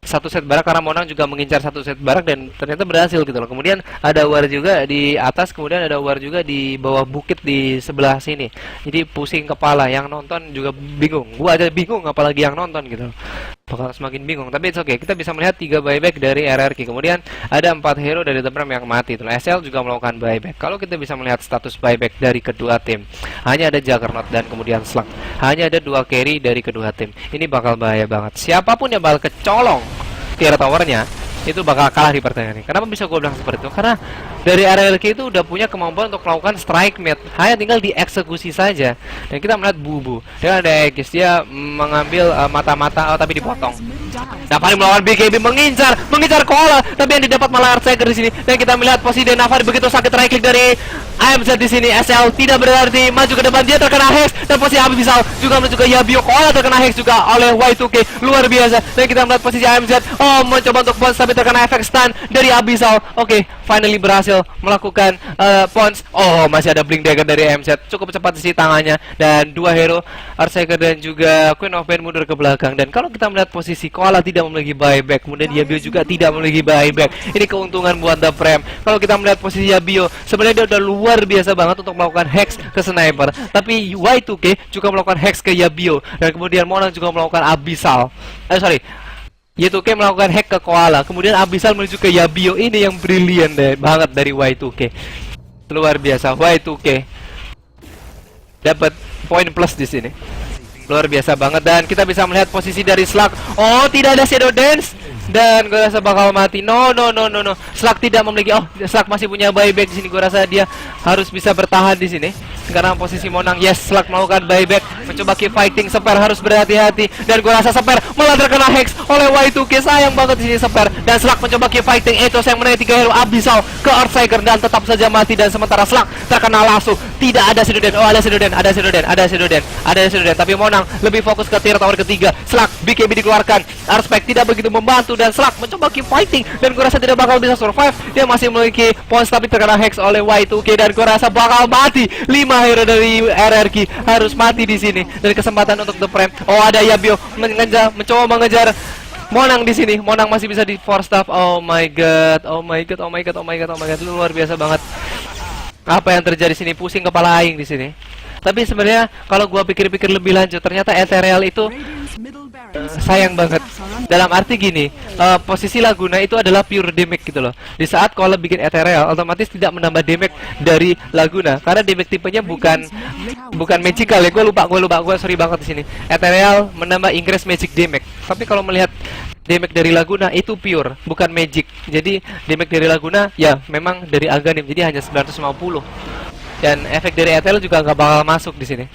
satu set barak, karena Monang juga mengincar satu set barak dan ternyata berhasil gitu loh. Kemudian ada war juga di atas, kemudian ada war juga di bawah bukit di sebelah sini. Jadi pusing kepala, yang nonton juga bingung. Gua aja bingung apalagi yang nonton gitu loh. Bakal semakin bingung, tapi it's okay. Kita bisa melihat 3 buyback dari RRQ. Kemudian ada 4 hero dari The Prem yang mati. Itulah SL juga melakukan buyback. Kalau kita bisa melihat status buyback dari kedua tim, hanya ada Juggernaut dan kemudian Slug. Hanya ada 2 carry dari kedua tim. Ini bakal bahaya banget. Siapapun yang bakal kecolong tier towernya itu bakal kalah di pertandingan ini. Kenapa bisa gue bilang seperti itu? Karena dari RRQ itu udah punya kemampuan untuk melakukan strike mate, hanya tinggal dieksekusi saja. Dan kita melihat Bubu dengan ada Aegis, dia mengambil mata-mata, oh, tapi dipotong. Navari melawan BKB mengincar Koala, tapi yang didapat malah Artseger di sini. Dan kita melihat posisi dari Navari begitu sakit right click dari AMZ di sini. SL tidak berarti maju ke depan, dia terkena Hex dan posisi Abyssal juga menuju ke Yabio. Koala terkena Hex juga oleh Y2K, luar biasa. Dan kita melihat posisi AMZ, oh, mencoba untuk bounce tapi terkena efek stun dari Abyssal. Oke, finally berhasil melakukan bounce. Oh, masih ada blink dagger dari AMZ, cukup cepat di sini tangannya. Dan 2 hero, Artseger dan juga Queen of Pain mundur ke belakang. Dan kalau kita melihat posisi Koala tidak memiliki buyback, kemudian Yabio juga tidak memiliki buyback. Ini keuntungan buat The Prem. Kalau kita melihat posisi Yabio, sebenarnya dia udah luar biasa banget untuk melakukan hex ke sniper, tapi Y2K juga melakukan hex ke Yabio, dan kemudian Monang juga melakukan Abyssal. Y2K melakukan hack ke Koala, kemudian Abyssal menuju ke Yabio. Ini yang brilian banget dari Y2K. Luar biasa, Y2K dapat poin plus di sini. Luar biasa banget. Dan kita bisa melihat posisi dari Slug. Oh, tidak ada Shadow Dance dan gue rasa bakal mati. No. Slug tidak memiliki. Oh, Slug masih punya buyback di sini. Gue rasa dia harus bisa bertahan di sini karena posisi Monang. Yes, Slug melakukan buyback, mencoba keep fighting. Seper harus berhati-hati dan gue rasa Seper malah terkena hex oleh Y2K. Sayang banget di sini Seper, dan Slug mencoba keep fighting. Ethos yang menaik 3 hero, Abyssal ke Earthshaker dan tetap saja mati. Dan sementara Slug terkena lasso. Tidak ada Shadow Dance. Oh, ada Shadow Dance. Tapi Monang lebih fokus ke tier tower ketiga. Slug BKB dikeluarkan, Arspec tidak begitu membantu dan Slug mencoba keep fighting dan gue rasa tidak bakal bisa survive. Dia masih memiliki points tapi terkena hex oleh Y2K dan gue rasa bakal mati. 5 semua hero dari RRQ harus mati di sini. Dan kesempatan untuk The Prime. Oh, ada Yabio mencoba mengejar Monang di sini. Monang masih bisa di force staff. Oh my god. Oh my god. Oh my god. Oh my god. Oh my god. Luar biasa banget. Apa yang terjadi sini? Pusing kepala aing di sini. Tapi sebenarnya kalau gua pikir-pikir lebih lanjut, ternyata Ethereal itu sayang banget. Dalam arti gini, posisi Laguna itu adalah pure damage gitu loh. Di saat kalau bikin Ethereal, otomatis tidak menambah damage dari Laguna karena damage tipenya bukan magical ya. Gue sorry banget di sini. Ethereal menambah increase magic damage. Tapi kalau melihat damage dari Laguna itu pure, bukan magic. Jadi damage dari Laguna ya memang dari Aghanim, jadi hanya 950. Dan efek dari Ethereal juga nggak bakal masuk di sini.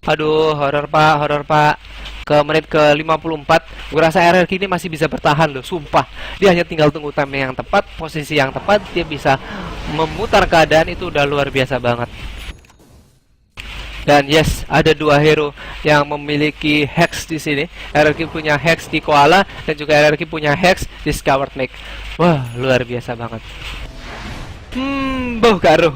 Aduh, horor pak. Ke menit ke 54, gue rasa RRQ ini masih bisa bertahan loh, sumpah. Dia hanya tinggal tunggu time yang tepat, posisi yang tepat, dia bisa memutar keadaan, itu udah luar biasa banget. Dan yes, ada dua hero yang memiliki hex di sini. RRQ punya hex di Koala dan juga RRQ punya hex di Skyward Lake. Wah, luar biasa banget. Garuh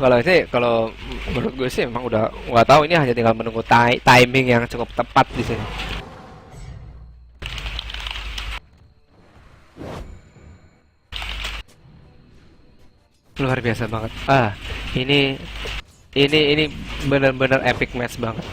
kalau menurut gue sih memang udah nggak tahu, ini hanya tinggal menunggu timing yang cukup tepat di sini. Luar biasa banget. Ini benar-benar epic match banget.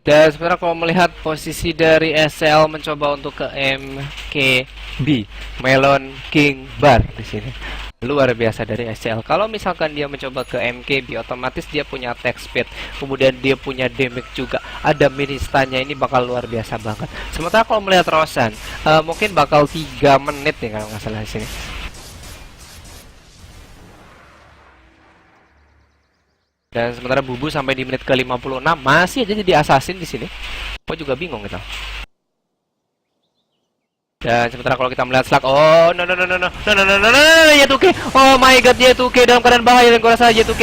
Dan sebenarnya kalau melihat posisi dari SL mencoba untuk ke MKB, Melon King Bar di sini. Luar biasa dari SL. Kalau misalkan dia mencoba ke MKB, otomatis dia punya attack speed, kemudian dia punya damage juga. Ada ministanya, ini bakal luar biasa banget. Sementara kalau melihat Rosan, mungkin bakal 3 menit nih kalau nggak salah di sini. Dan sementara Bubu sampai di menit ke-56 masih aja jadi assassin di sini. Gue juga bingung gitu. Dan sementara kalau kita melihat Slug, oh no, Y2K. Oh my god, Y2K dalam keadaan bahaya, dan gue rasa Y2K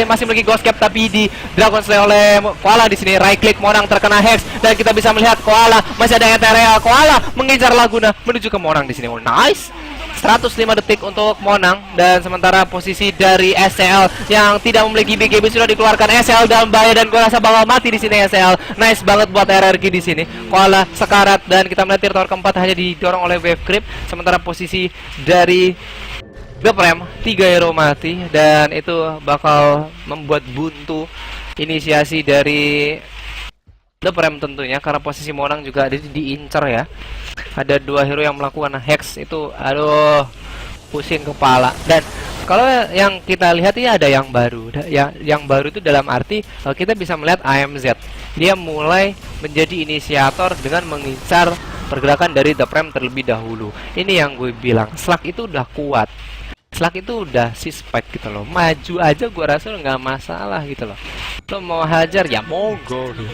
masih memiliki Ghost Cap, tapi di Dragon Slayer oleh Koala di sini. Right click, Monang terkena hex, dan kita bisa melihat Koala masih ada Ethereal. Koala mengejar Laguna menuju ke Monang di sini. Oh, nice. 105 detik untuk Monang, dan sementara posisi dari SL yang tidak memiliki BKB sudah dikeluarkan. SL dalam bahaya dan gua rasa bakal mati di sini SL. Nice banget buat RRQ di sini. Koala sekarat, dan kita melihat tier tower keempat hanya didorong oleh wave creep. Sementara posisi dari The Prime 3 hero mati, dan itu bakal membuat buntu inisiasi dari The Prime tentunya, karena posisi Monang juga diincar ya. Ada 2 hero yang melakukan hex itu, aduh, pusing kepala. Dan kalau yang kita lihat ini ada yang baru. Yang baru itu dalam arti kita bisa melihat AMZ. Dia mulai menjadi inisiator dengan mengincar pergerakan dari The Prime terlebih dahulu. Ini yang gue bilang, Slug itu udah kuat. Slug itu udah suspek gitu loh. Maju aja gue rasa nggak masalah gitu loh. Lo mau hajar ya monggo gitu.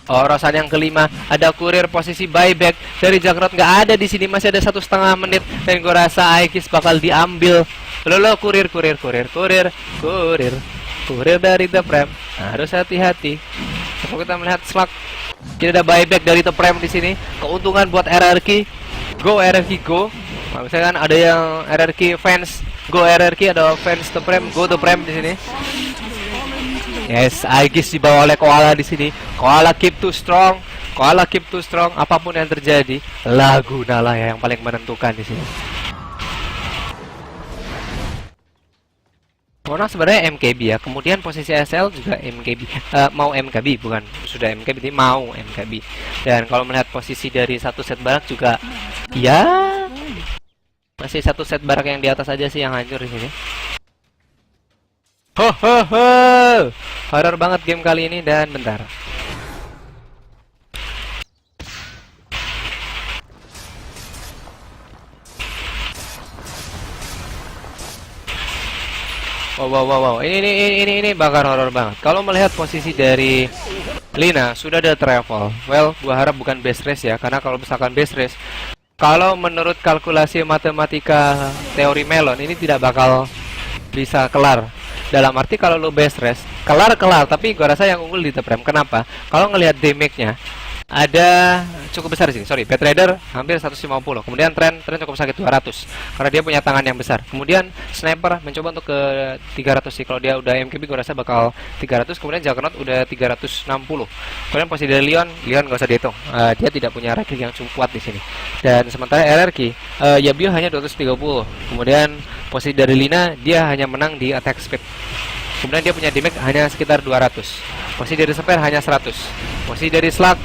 Oh, Rosan yang kelima, ada kurir posisi buyback dari Jagrot, nggak ada di sini, masih ada 1,5 menit, dan gue rasa Aikis bakal diambil. Kurir dari The Prime, harus hati-hati. Kalau kita melihat Slug, tidak ada buyback dari The Prime di sini. Keuntungan buat RRQ, go RRQ go. Nah, misalkan ada yang RRQ fans, go RRQ, ada fans The Prime, go The Prime di sini. Yes, Aegis dibawa oleh Koala di sini. Koala keep too strong. Apapun yang terjadi, Laguna lah yang paling menentukan di sini. Monang sebenarnya MKB ya. Kemudian posisi SL juga MKB. Mau MKB, bukan sudah MKB, tapi mau MKB. Dan kalau melihat posisi dari satu set barak juga, ya masih satu set barak yang di atas aja sih yang hancur di sini. Horor banget game kali ini, dan bentar. Wow. Ini bakal horor banget. Kalau melihat posisi dari Lina sudah ada travel. Well, gua harap bukan base race ya, karena kalau misalkan base race, kalau menurut kalkulasi matematika teori melon ini tidak bakal bisa kelar. Dalam arti kalau lo base race, kelar, tapi gua rasa yang unggul di The Prem. Kenapa? Kalau ngelihat damage-nya ada cukup besar di sini. Sorry, Bad Raider hampir 150. Kemudian Tren cukup sakit 200 karena dia punya tangan yang besar. Kemudian Sniper mencoba untuk ke 300 sih. Kalau dia udah MKB gue rasa bakal 300. Kemudian Juggernaut udah 360. Kemudian posisi dari Leon gak usah dihitung. Dia tidak punya ranking yang cukup kuat di sini. Dan sementara RRQ Yabio hanya 230. Kemudian posisi dari Lina dia hanya menang di attack speed. Kemudian dia punya damage hanya sekitar 200. Posisi dari Spare hanya 100. Posisi dari Slug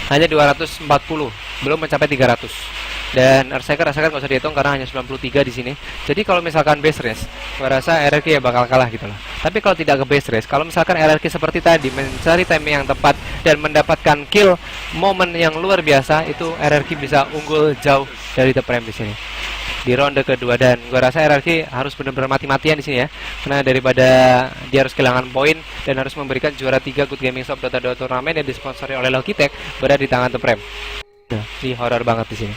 hanya 240, belum mencapai 300. Dan Earthshaker nggak usah dihitung karena hanya 93 di sini. Jadi kalau misalkan base race, gua rasa RRQ ya bakal kalah gitu loh. Tapi kalau tidak ke base race, kalau misalkan RRQ seperti tadi mencari timing yang tepat dan mendapatkan kill momen yang luar biasa, itu RRQ bisa unggul jauh dari The Prem di sini di ronde kedua. Dan gua rasa RRQ harus benar-benar mati-matian di sini ya, karena daripada dia harus kehilangan poin dan harus memberikan juara 3 Good Gaming Shop Dota 2 turnamen yang disponsori oleh Logitech berada di tangan The Prem. Nah, ini horor banget di sini.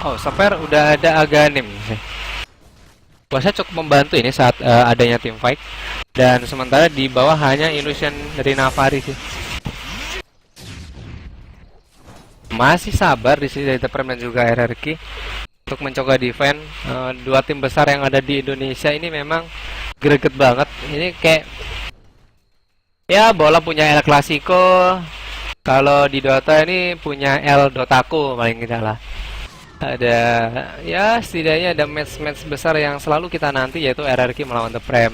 Oh, Spare udah ada Aghanim sih. Gua rasa cukup membantu ini saat adanya team fight. Dan sementara di bawah hanya Illusion dari Navari sih. Masih sabar di sini dari The Prem dan juga RRQ untuk mencoba defend. Dua tim besar yang ada di Indonesia ini memang greget banget. Ini kayak ya bola punya El Clasico, kalau di Dota ini punya El Dotaku paling tidak lah. Ada ya setidaknya ada match-match besar yang selalu kita nanti, yaitu RRQ melawan The Prem,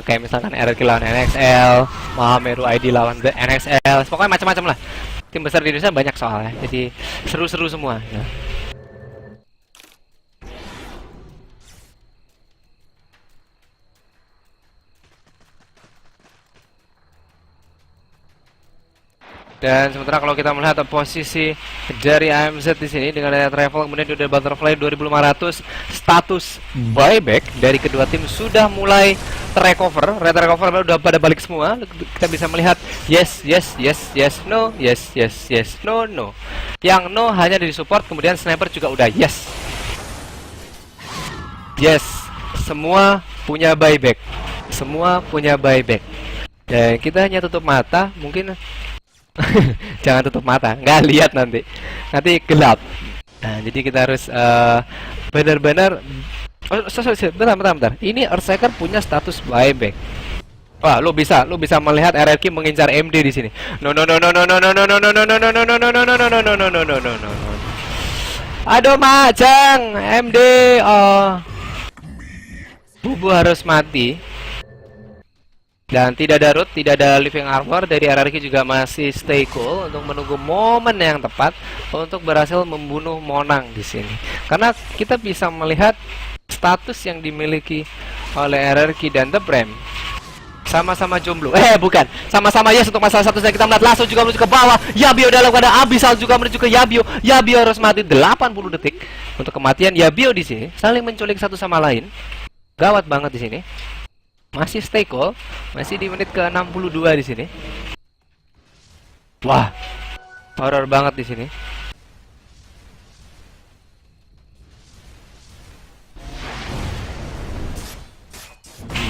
kayak misalkan RRQ lawan NXL, Mahameru ID lawan The NXL, pokoknya macam-macam lah. Tim besar di Indonesia banyak soalnya, jadi seru-seru semua ya. Dan sementara kalau kita melihat posisi dari AMZ di sini dengan ada travel, kemudian udah butterfly 2500, status buyback dari kedua tim sudah mulai terrecover. Red recover udah pada balik semua. Kita bisa melihat yes, no, yes, no. Yang no hanya dari support, kemudian Sniper juga udah yes. Yes, semua punya buyback. Dan kita hanya tutup mata, mungkin jangan tutup mata, nggak lihat nanti gelap. Nah, jadi kita harus benar-benar. Bentar. Ini Earthshaker punya status buyback. Wah, lu bisa melihat RRQ mengincar MD di sini. No. Aduh, macang MD. Oh, Bubu harus mati. Dan tidak ada root, tidak ada living armor. Dari RRQ juga masih stay cool untuk menunggu momen yang tepat untuk berhasil membunuh Monang di sini. Karena kita bisa melihat status yang dimiliki oleh RRQ dan The Prem sama-sama jomblo. Bukan, sama-sama yes untuk masalah status. Dan kita melihat langsung juga menuju ke bawah. Yabio dalam keadaan Abyssal juga menuju ke Yabio. Yabio harus mati 80 detik untuk kematian Yabio di sini. Saling menculik satu sama lain. Gawat banget di sini. Masih stay cool, masih di menit ke-62 di sini. Wah, horor banget di sini.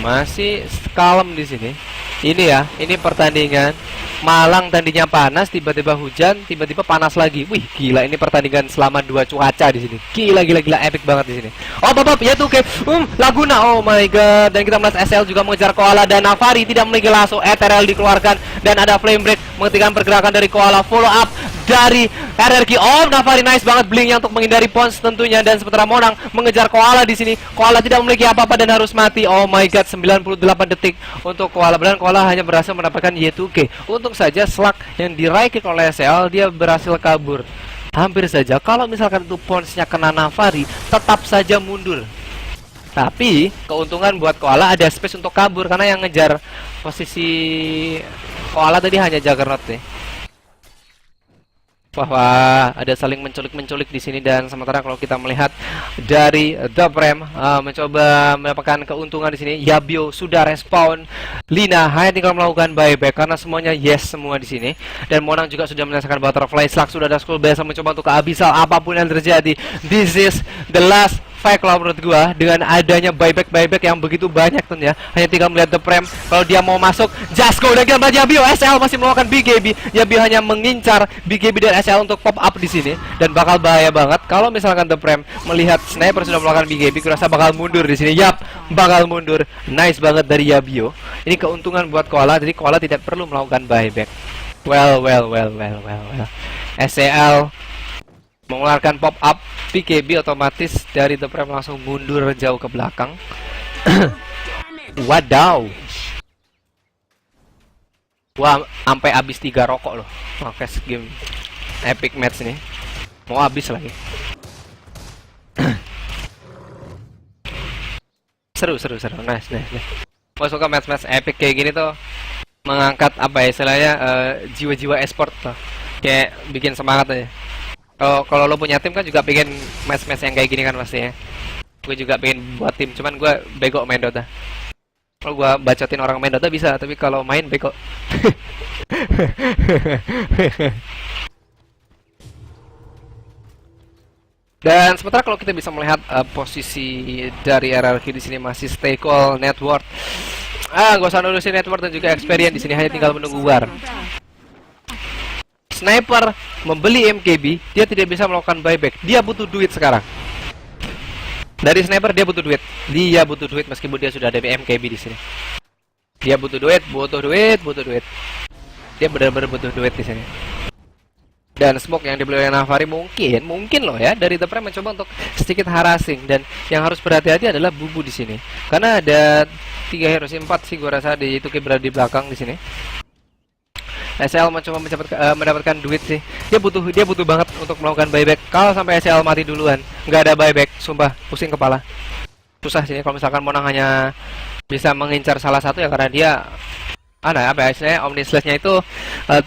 Masih kalem di sini. Ini ya, ini pertandingan Malang tadinya panas, tiba-tiba hujan, tiba-tiba panas lagi. Wih, gila, ini pertandingan selama 2 cuaca di sini. Gila, epic banget di sini. Oh, ya tuh kayak Laguna. Oh my god. Dan kita melihat SL juga mengejar Koala dan Navari tidak memiliki lasso. Ethereal dikeluarkan dan ada flame break menghentikan pergerakan dari Koala. Follow up dari RRQ. Oh, Navari nice banget blingnya untuk menghindari Pons tentunya. Dan sementara Monang mengejar Koala di sini. Koala tidak memiliki apa-apa dan harus mati. Oh my god, 98 detik untuk Koala. Dan Koala hanya berhasil mendapatkan Y2K. Untung saja Slug yang diraih kick oleh SL, dia berhasil kabur. Hampir saja kalau misalkan itu Ponsnya kena Navari, tetap saja mundur. Tapi keuntungan buat Koala ada space untuk kabur, karena yang ngejar posisi Koala tadi hanya Juggernaut nih. Wah, ada saling menculik-menculik di sini, dan sementara kalau kita melihat dari The Prem mencoba mendapatkan keuntungan di sini. Yabio sudah respawn, Lina hanya tinggal melakukan buyback karena semuanya yes semua di sini. Dan Monang juga sudah menyelesaikan Butterfly Slug, sudah ada Skull Beast mencoba untuk ke Abyssal. Apapun yang terjadi, this is the last fight kalau menurut gua, dengan adanya buyback yang begitu banyak tuh ya. Hanya tinggal melihat The Prem kalau dia mau masuk, just go dan gambar Yabio. SL masih melakukan BKB. Yabio hanya mengincar BKB dan SL untuk pop up di sini, dan bakal bahaya banget kalau misalkan The Prem melihat Sniper sudah melakukan BKB. Kurasa bakal mundur di sini. Yap, bakal mundur. Nice banget dari Yabio. Ini keuntungan buat Koala, jadi Koala tidak perlu melakukan buyback. Well. SL mengeluarkan pop up BKB, otomatis dari The Prem langsung mundur jauh ke belakang. Wadaw. Wah, sampai habis 3 rokok loh. Oke, game epic match nih. Mau habis lagi. Seru. Nice. Gua suka match epic kayak gini tuh, mengangkat apa ya istilahnya, jiwa-jiwa esport tuh. Kayak bikin semangat aja. Kalau lo punya tim kan juga pengen match-match yang kayak gini kan pastinya. Gue juga pengen buat tim, cuman gue bego main Dota. Kalau gue bacotin orang main Dota bisa, tapi kalau main bego. Dan sementara kalau kita bisa melihat posisi dari RRQ di sini masih stay cool, network. Gak usah nurusin network dan juga experience di sini, hanya tinggal menunggu war. Sniper membeli MKB, dia tidak bisa melakukan buyback. Dia butuh duit sekarang. Dari Sniper dia butuh duit. Dia butuh duit meskipun dia sudah ada MKB di sini. Dia butuh duit. Dia benar-benar butuh duit di sini. Dan smoke yang dibeli oleh Navari mungkin loh ya, dari The Prem mencoba untuk sedikit harassing, dan yang harus berhati-hati adalah Bubu di sini. Karena ada 3 hero, 4 sih gua rasa di itu berada di belakang di sini. SL mencoba mendapatkan duit sih. Dia butuh banget untuk melakukan buyback. Kalau sampai SL mati duluan, nggak ada buyback, sumpah pusing kepala. Susah sih kalau misalkan Monang hanya bisa mengincar salah satu ya, karena dia istilahnya Omnislash-nya itu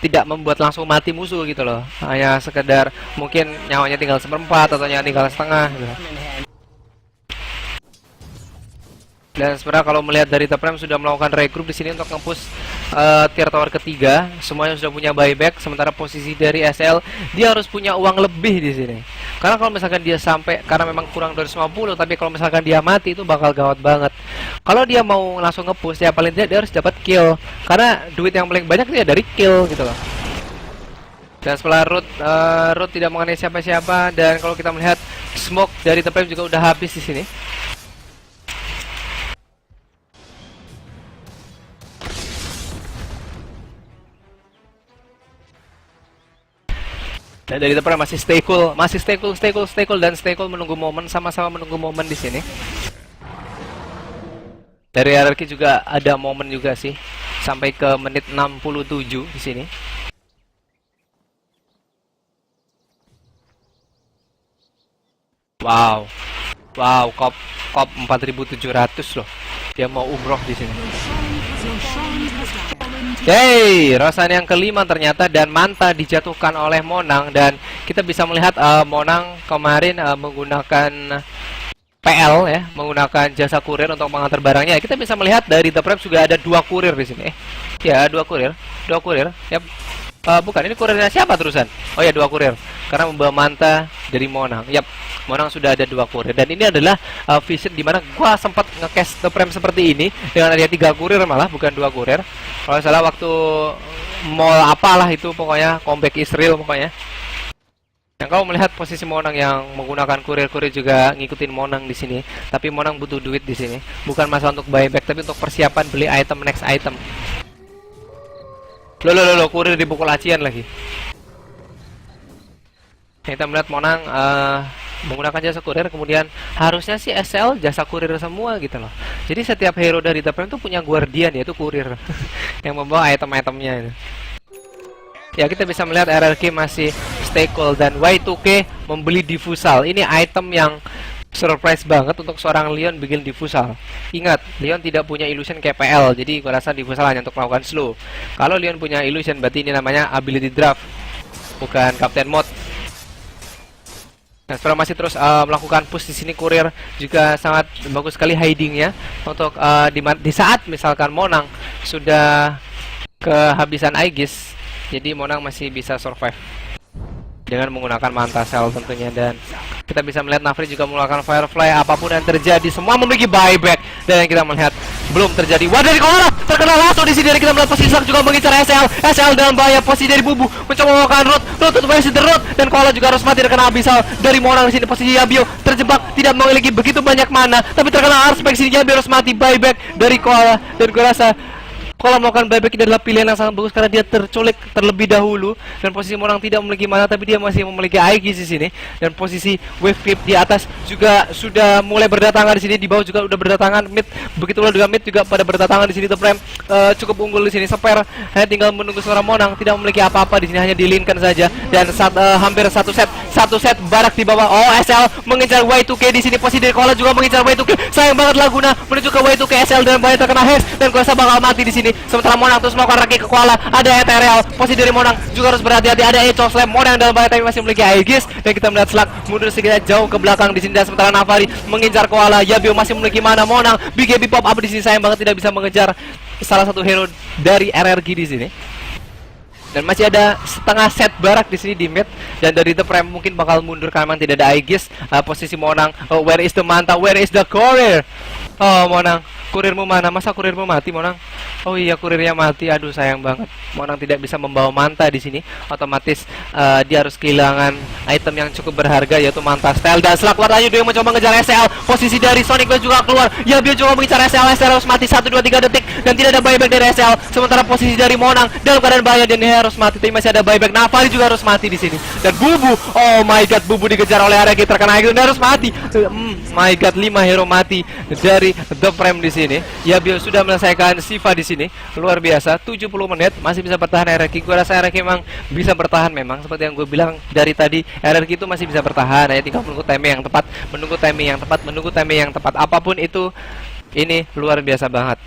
tidak membuat langsung mati musuh gitu loh. Hanya sekedar mungkin nyawanya tinggal 1/4 atau nyawanya tinggal setengah gitu. Dan sebenarnya kalau melihat dari The Prem sudah melakukan regroup di sini untuk nge-push tier tower ketiga, semuanya sudah punya buyback. Sementara posisi dari SL, dia harus punya uang lebih di sini. Karena kalau misalkan dia sampai, karena memang kurang 250, tapi kalau misalkan dia mati itu bakal gawat banget. Kalau dia mau langsung nge-push ya paling tidak dia harus dapat kill. Karena duit yang paling banyak itu ya dari kill gitu loh. Dan setelah root tidak mengenai siapa-siapa, dan kalau kita melihat smoke dari The Prem juga udah habis di sini. Dan dari The Prem masih stay cool, dan stay cool menunggu momen, sama-sama menunggu momen di sini. Dari RRQ juga ada momen juga sih, sampai ke menit 67 di sini. Wow, kop 4.700 loh. Dia mau umroh di sini. Hey, Rosan yang kelima ternyata, dan Manta dijatuhkan oleh Monang, dan kita bisa melihat Monang kemarin menggunakan PL ya, menggunakan jasa kurir untuk mengantar barangnya. Kita bisa melihat dari The Prep juga ada 2 kurir di sini. Ya, 2 kurir. Yap. Bukan, ini kurirnya siapa terusan? Oh ya, 2 kurir. Karena membawa Manta dari Monang. Yap, Monang sudah ada 2 kurir. Dan ini adalah vision dimana gua sempat nge-cast The Prem seperti ini dengan ada 3 kurir malah, bukan 2 kurir. Kalau salah waktu mall apalah itu, pokoknya comeback Israel pokoknya. Yang kau melihat posisi Monang yang menggunakan kurir-kurir juga ngikutin Monang di sini. Tapi Monang butuh duit di sini. Bukan masalah untuk buyback, tapi untuk persiapan beli item next item. Loh, kurir dipukul acian lagi. Kita melihat Monang menggunakan jasa kurir, kemudian harusnya sih SL jasa kurir semua gitu loh. Jadi setiap hero dari The Prem itu punya guardian, yaitu kurir yang membawa item-itemnya itu. Ya, kita bisa melihat RRQ masih stay cool, dan Y2K membeli diffusal. Ini item yang surprise banget untuk seorang Leon bikin diffusal. Ingat, Leon tidak punya illusion kayak PL, jadi gua rasa diffusal hanya untuk melakukan slow. Kalau Leon punya illusion, berarti ini namanya ability draft. bukan Kapten Mode. Nah, sekarang masih terus melakukan push di sini. Kurir juga sangat bagus sekali hidingnya untuk di saat misalkan Monang sudah kehabisan Aegis, jadi Monang masih bisa survive dengan menggunakan Manta Cell tentunya. Dan kita bisa melihat Nafri juga menggunakan Firefly. Apapun yang terjadi, semua memiliki buyback. Dan yang kita melihat belum terjadi. Wah, dari Koala terkena langsung di sini. Dari kita melihat posisi Slug juga mengincar SL dalam bahaya. Posisi dari Bubu mencoba melakukan root untuk masih the root. Dan Koala juga harus mati terkena Abyssal dari Monang di sini. Posisi Yabio terjebak, tidak memiliki begitu banyak mana, tapi terkena Arspek sini. Yabio harus mati, buyback dari Koala. Dan gue rasa Koala melakukan buyback ini adalah pilihan yang sangat bagus karena dia terculik terlebih dahulu. Dan posisi Monang tidak memiliki mana, tapi dia masih memiliki Aegis di sini. Dan posisi wave creep di atas juga sudah mulai berdatangan di sini. Di bawah juga udah berdatangan mid. Begitulah juga mid juga pada berdatangan di sini. The Prime cukup unggul di sini. Spare hanya tinggal menunggu seorang Monang, tidak memiliki apa-apa di sini, hanya di-lean-kan saja. Dan hampir satu set barak di bawah. Oh, SL mengincar Y2K di sini. Posisi dari Koala juga mengincar Y2K. Sayang banget Laguna menuju ke Y2K. SL dan bahaya terkena Hex dan kuasa bakal mati di sini. Sementara Monang terus melakukan raki ke Koala. Ada Ethereal. Posisi dari Monang juga harus berhati-hati. Ada Echo Slam. Monang dalam bahaya tapi masih memiliki Aegis. Dan kita melihat Slug mundur sedikit jauh ke belakang di sini. Dan sementara Navari mengincar Koala. Yabio masih memiliki mana. Monang BKB pop up di sini. Sayang banget tidak bisa mengejar salah satu hero dari RRQ di sini. Dan masih ada setengah set barak di sini di mid. Dan dari The Prime mungkin bakal mundur karena memang tidak ada Aegis. Posisi Monang, where is the Manta, where is the Courier? Oh, Monang, kurirmu mana? Masa kurirmu mati, Monang? Oh iya, kurirnya mati. Aduh, sayang banget. Monang tidak bisa membawa Manta di sini. Otomatis dia harus kehilangan item yang cukup berharga, yaitu Manta Style. Dan Slug Warnanya dia mencoba mengejar SL. Posisi dari Sonic Wave juga keluar. Yabio juga mengincar SL. SL harus mati 1, 2, 3 detik. Dan tidak ada buyback dari SL. Sementara posisi dari Monang dalam keadaan bahaya dan dia harus mati. Tapi masih ada buyback. Navari juga harus mati di sini. Dan Bubu, oh my god, Bubu dikejar oleh RRQ, terkena Aegis dan harus mati. My god, 5 hero mati dari The Prime di sini. Yabio sudah menyelesaikan Shiva di sini. Luar biasa, 70 menit masih bisa bertahan RRQ. Gue rasa RRQ memang bisa bertahan memang. Seperti yang gue bilang dari tadi, RRQ itu masih bisa bertahan. Hanya tinggal menunggu timing yang tepat, menunggu timing yang tepat, menunggu timing yang tepat. Apapun itu, ini luar biasa banget.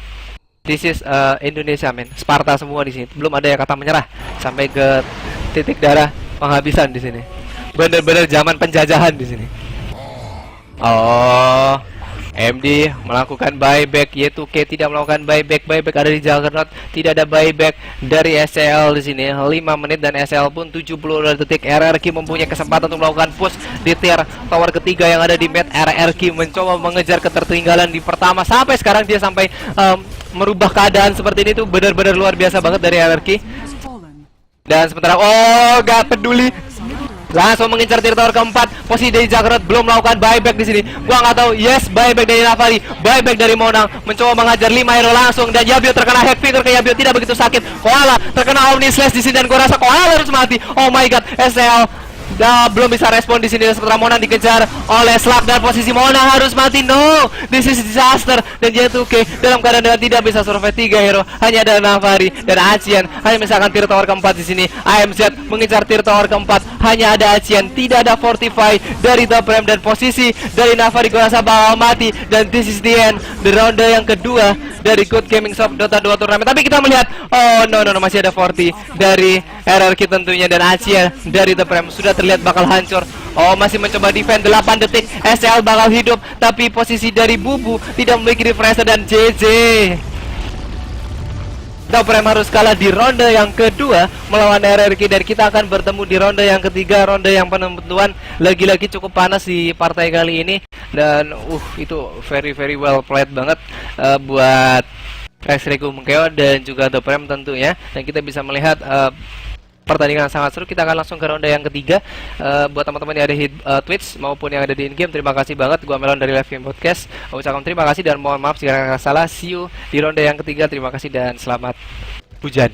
This is Indonesia, men. Sparta semua di sini. Belum ada yang kata menyerah sampai ke titik darah penghabisan di sini. Bener-bener zaman penjajahan di sini. Oh, MD melakukan buyback, Y2K tidak melakukan buyback. Buyback ada di Juggernaut, tidak ada buyback dari SCL di sini. 5 menit dan SCL pun 72 detik. RRQ mempunyai kesempatan untuk melakukan push di tier tower ketiga yang ada di mid. RRQ mencoba mengejar ketertinggalan di pertama. Sampai sekarang dia sampai merubah keadaan seperti ini tuh benar-benar luar biasa banget dari RRQ. Dan sementara gak peduli, langsung mengincar tier tower keempat. Posisi dari Juggernaut belum melakukan buyback di sini. Gua nggak tahu. Yes, buyback dari Navari, buyback dari Monang, mencoba mengajar 5 hero langsung. Dan Yabio terkena hack finger ke Yabio tidak begitu sakit. Koala terkena Omni Slash di sini dan gua rasa Koala harus mati. Oh my god, SL belum bisa respon di sini. Sementara Monang dikejar oleh Slug dan posisi Monang harus mati. No, this is disaster. Dan Y2K dalam keadaan tidak bisa survive 3 hero. Hanya ada Navari dan Acian hanya misalkan tier tower keempat di sini. AMZ mengincar tier tower keempat. Hanya ada Acian, tidak ada Fortify dari The Prime dan posisi dari Navari gue rasa bakal mati. Dan this is the end, the ronde yang kedua dari Good Gaming Shop Dota 2 turnamen. Tapi kita melihat, oh no, masih ada 40 dari RRQ tentunya dan Acian dari The Prime sudah terlihat bakal hancur. Oh, masih mencoba defend 8 detik. SL bakal hidup, tapi posisi dari Bubu tidak memiliki refresher dan JJ. The Prime harus kalah di ronde yang kedua melawan RRQ dan kita akan bertemu di ronde yang ketiga, ronde yang penentuan. Lagi-lagi cukup panas di partai kali ini dan itu very well played banget buat Resregum Keo dan juga The Prime tentunya. Dan kita bisa melihat pertandingan sangat seru. Kita akan langsung ke ronde yang ketiga. Buat teman-teman yang ada di Twitch maupun yang ada di in-game, terima kasih banget. Gua Melon dari Live Game Podcast ucapkan terima kasih dan mohon maaf jika salah. See you di ronde yang ketiga. Terima kasih dan selamat hujan.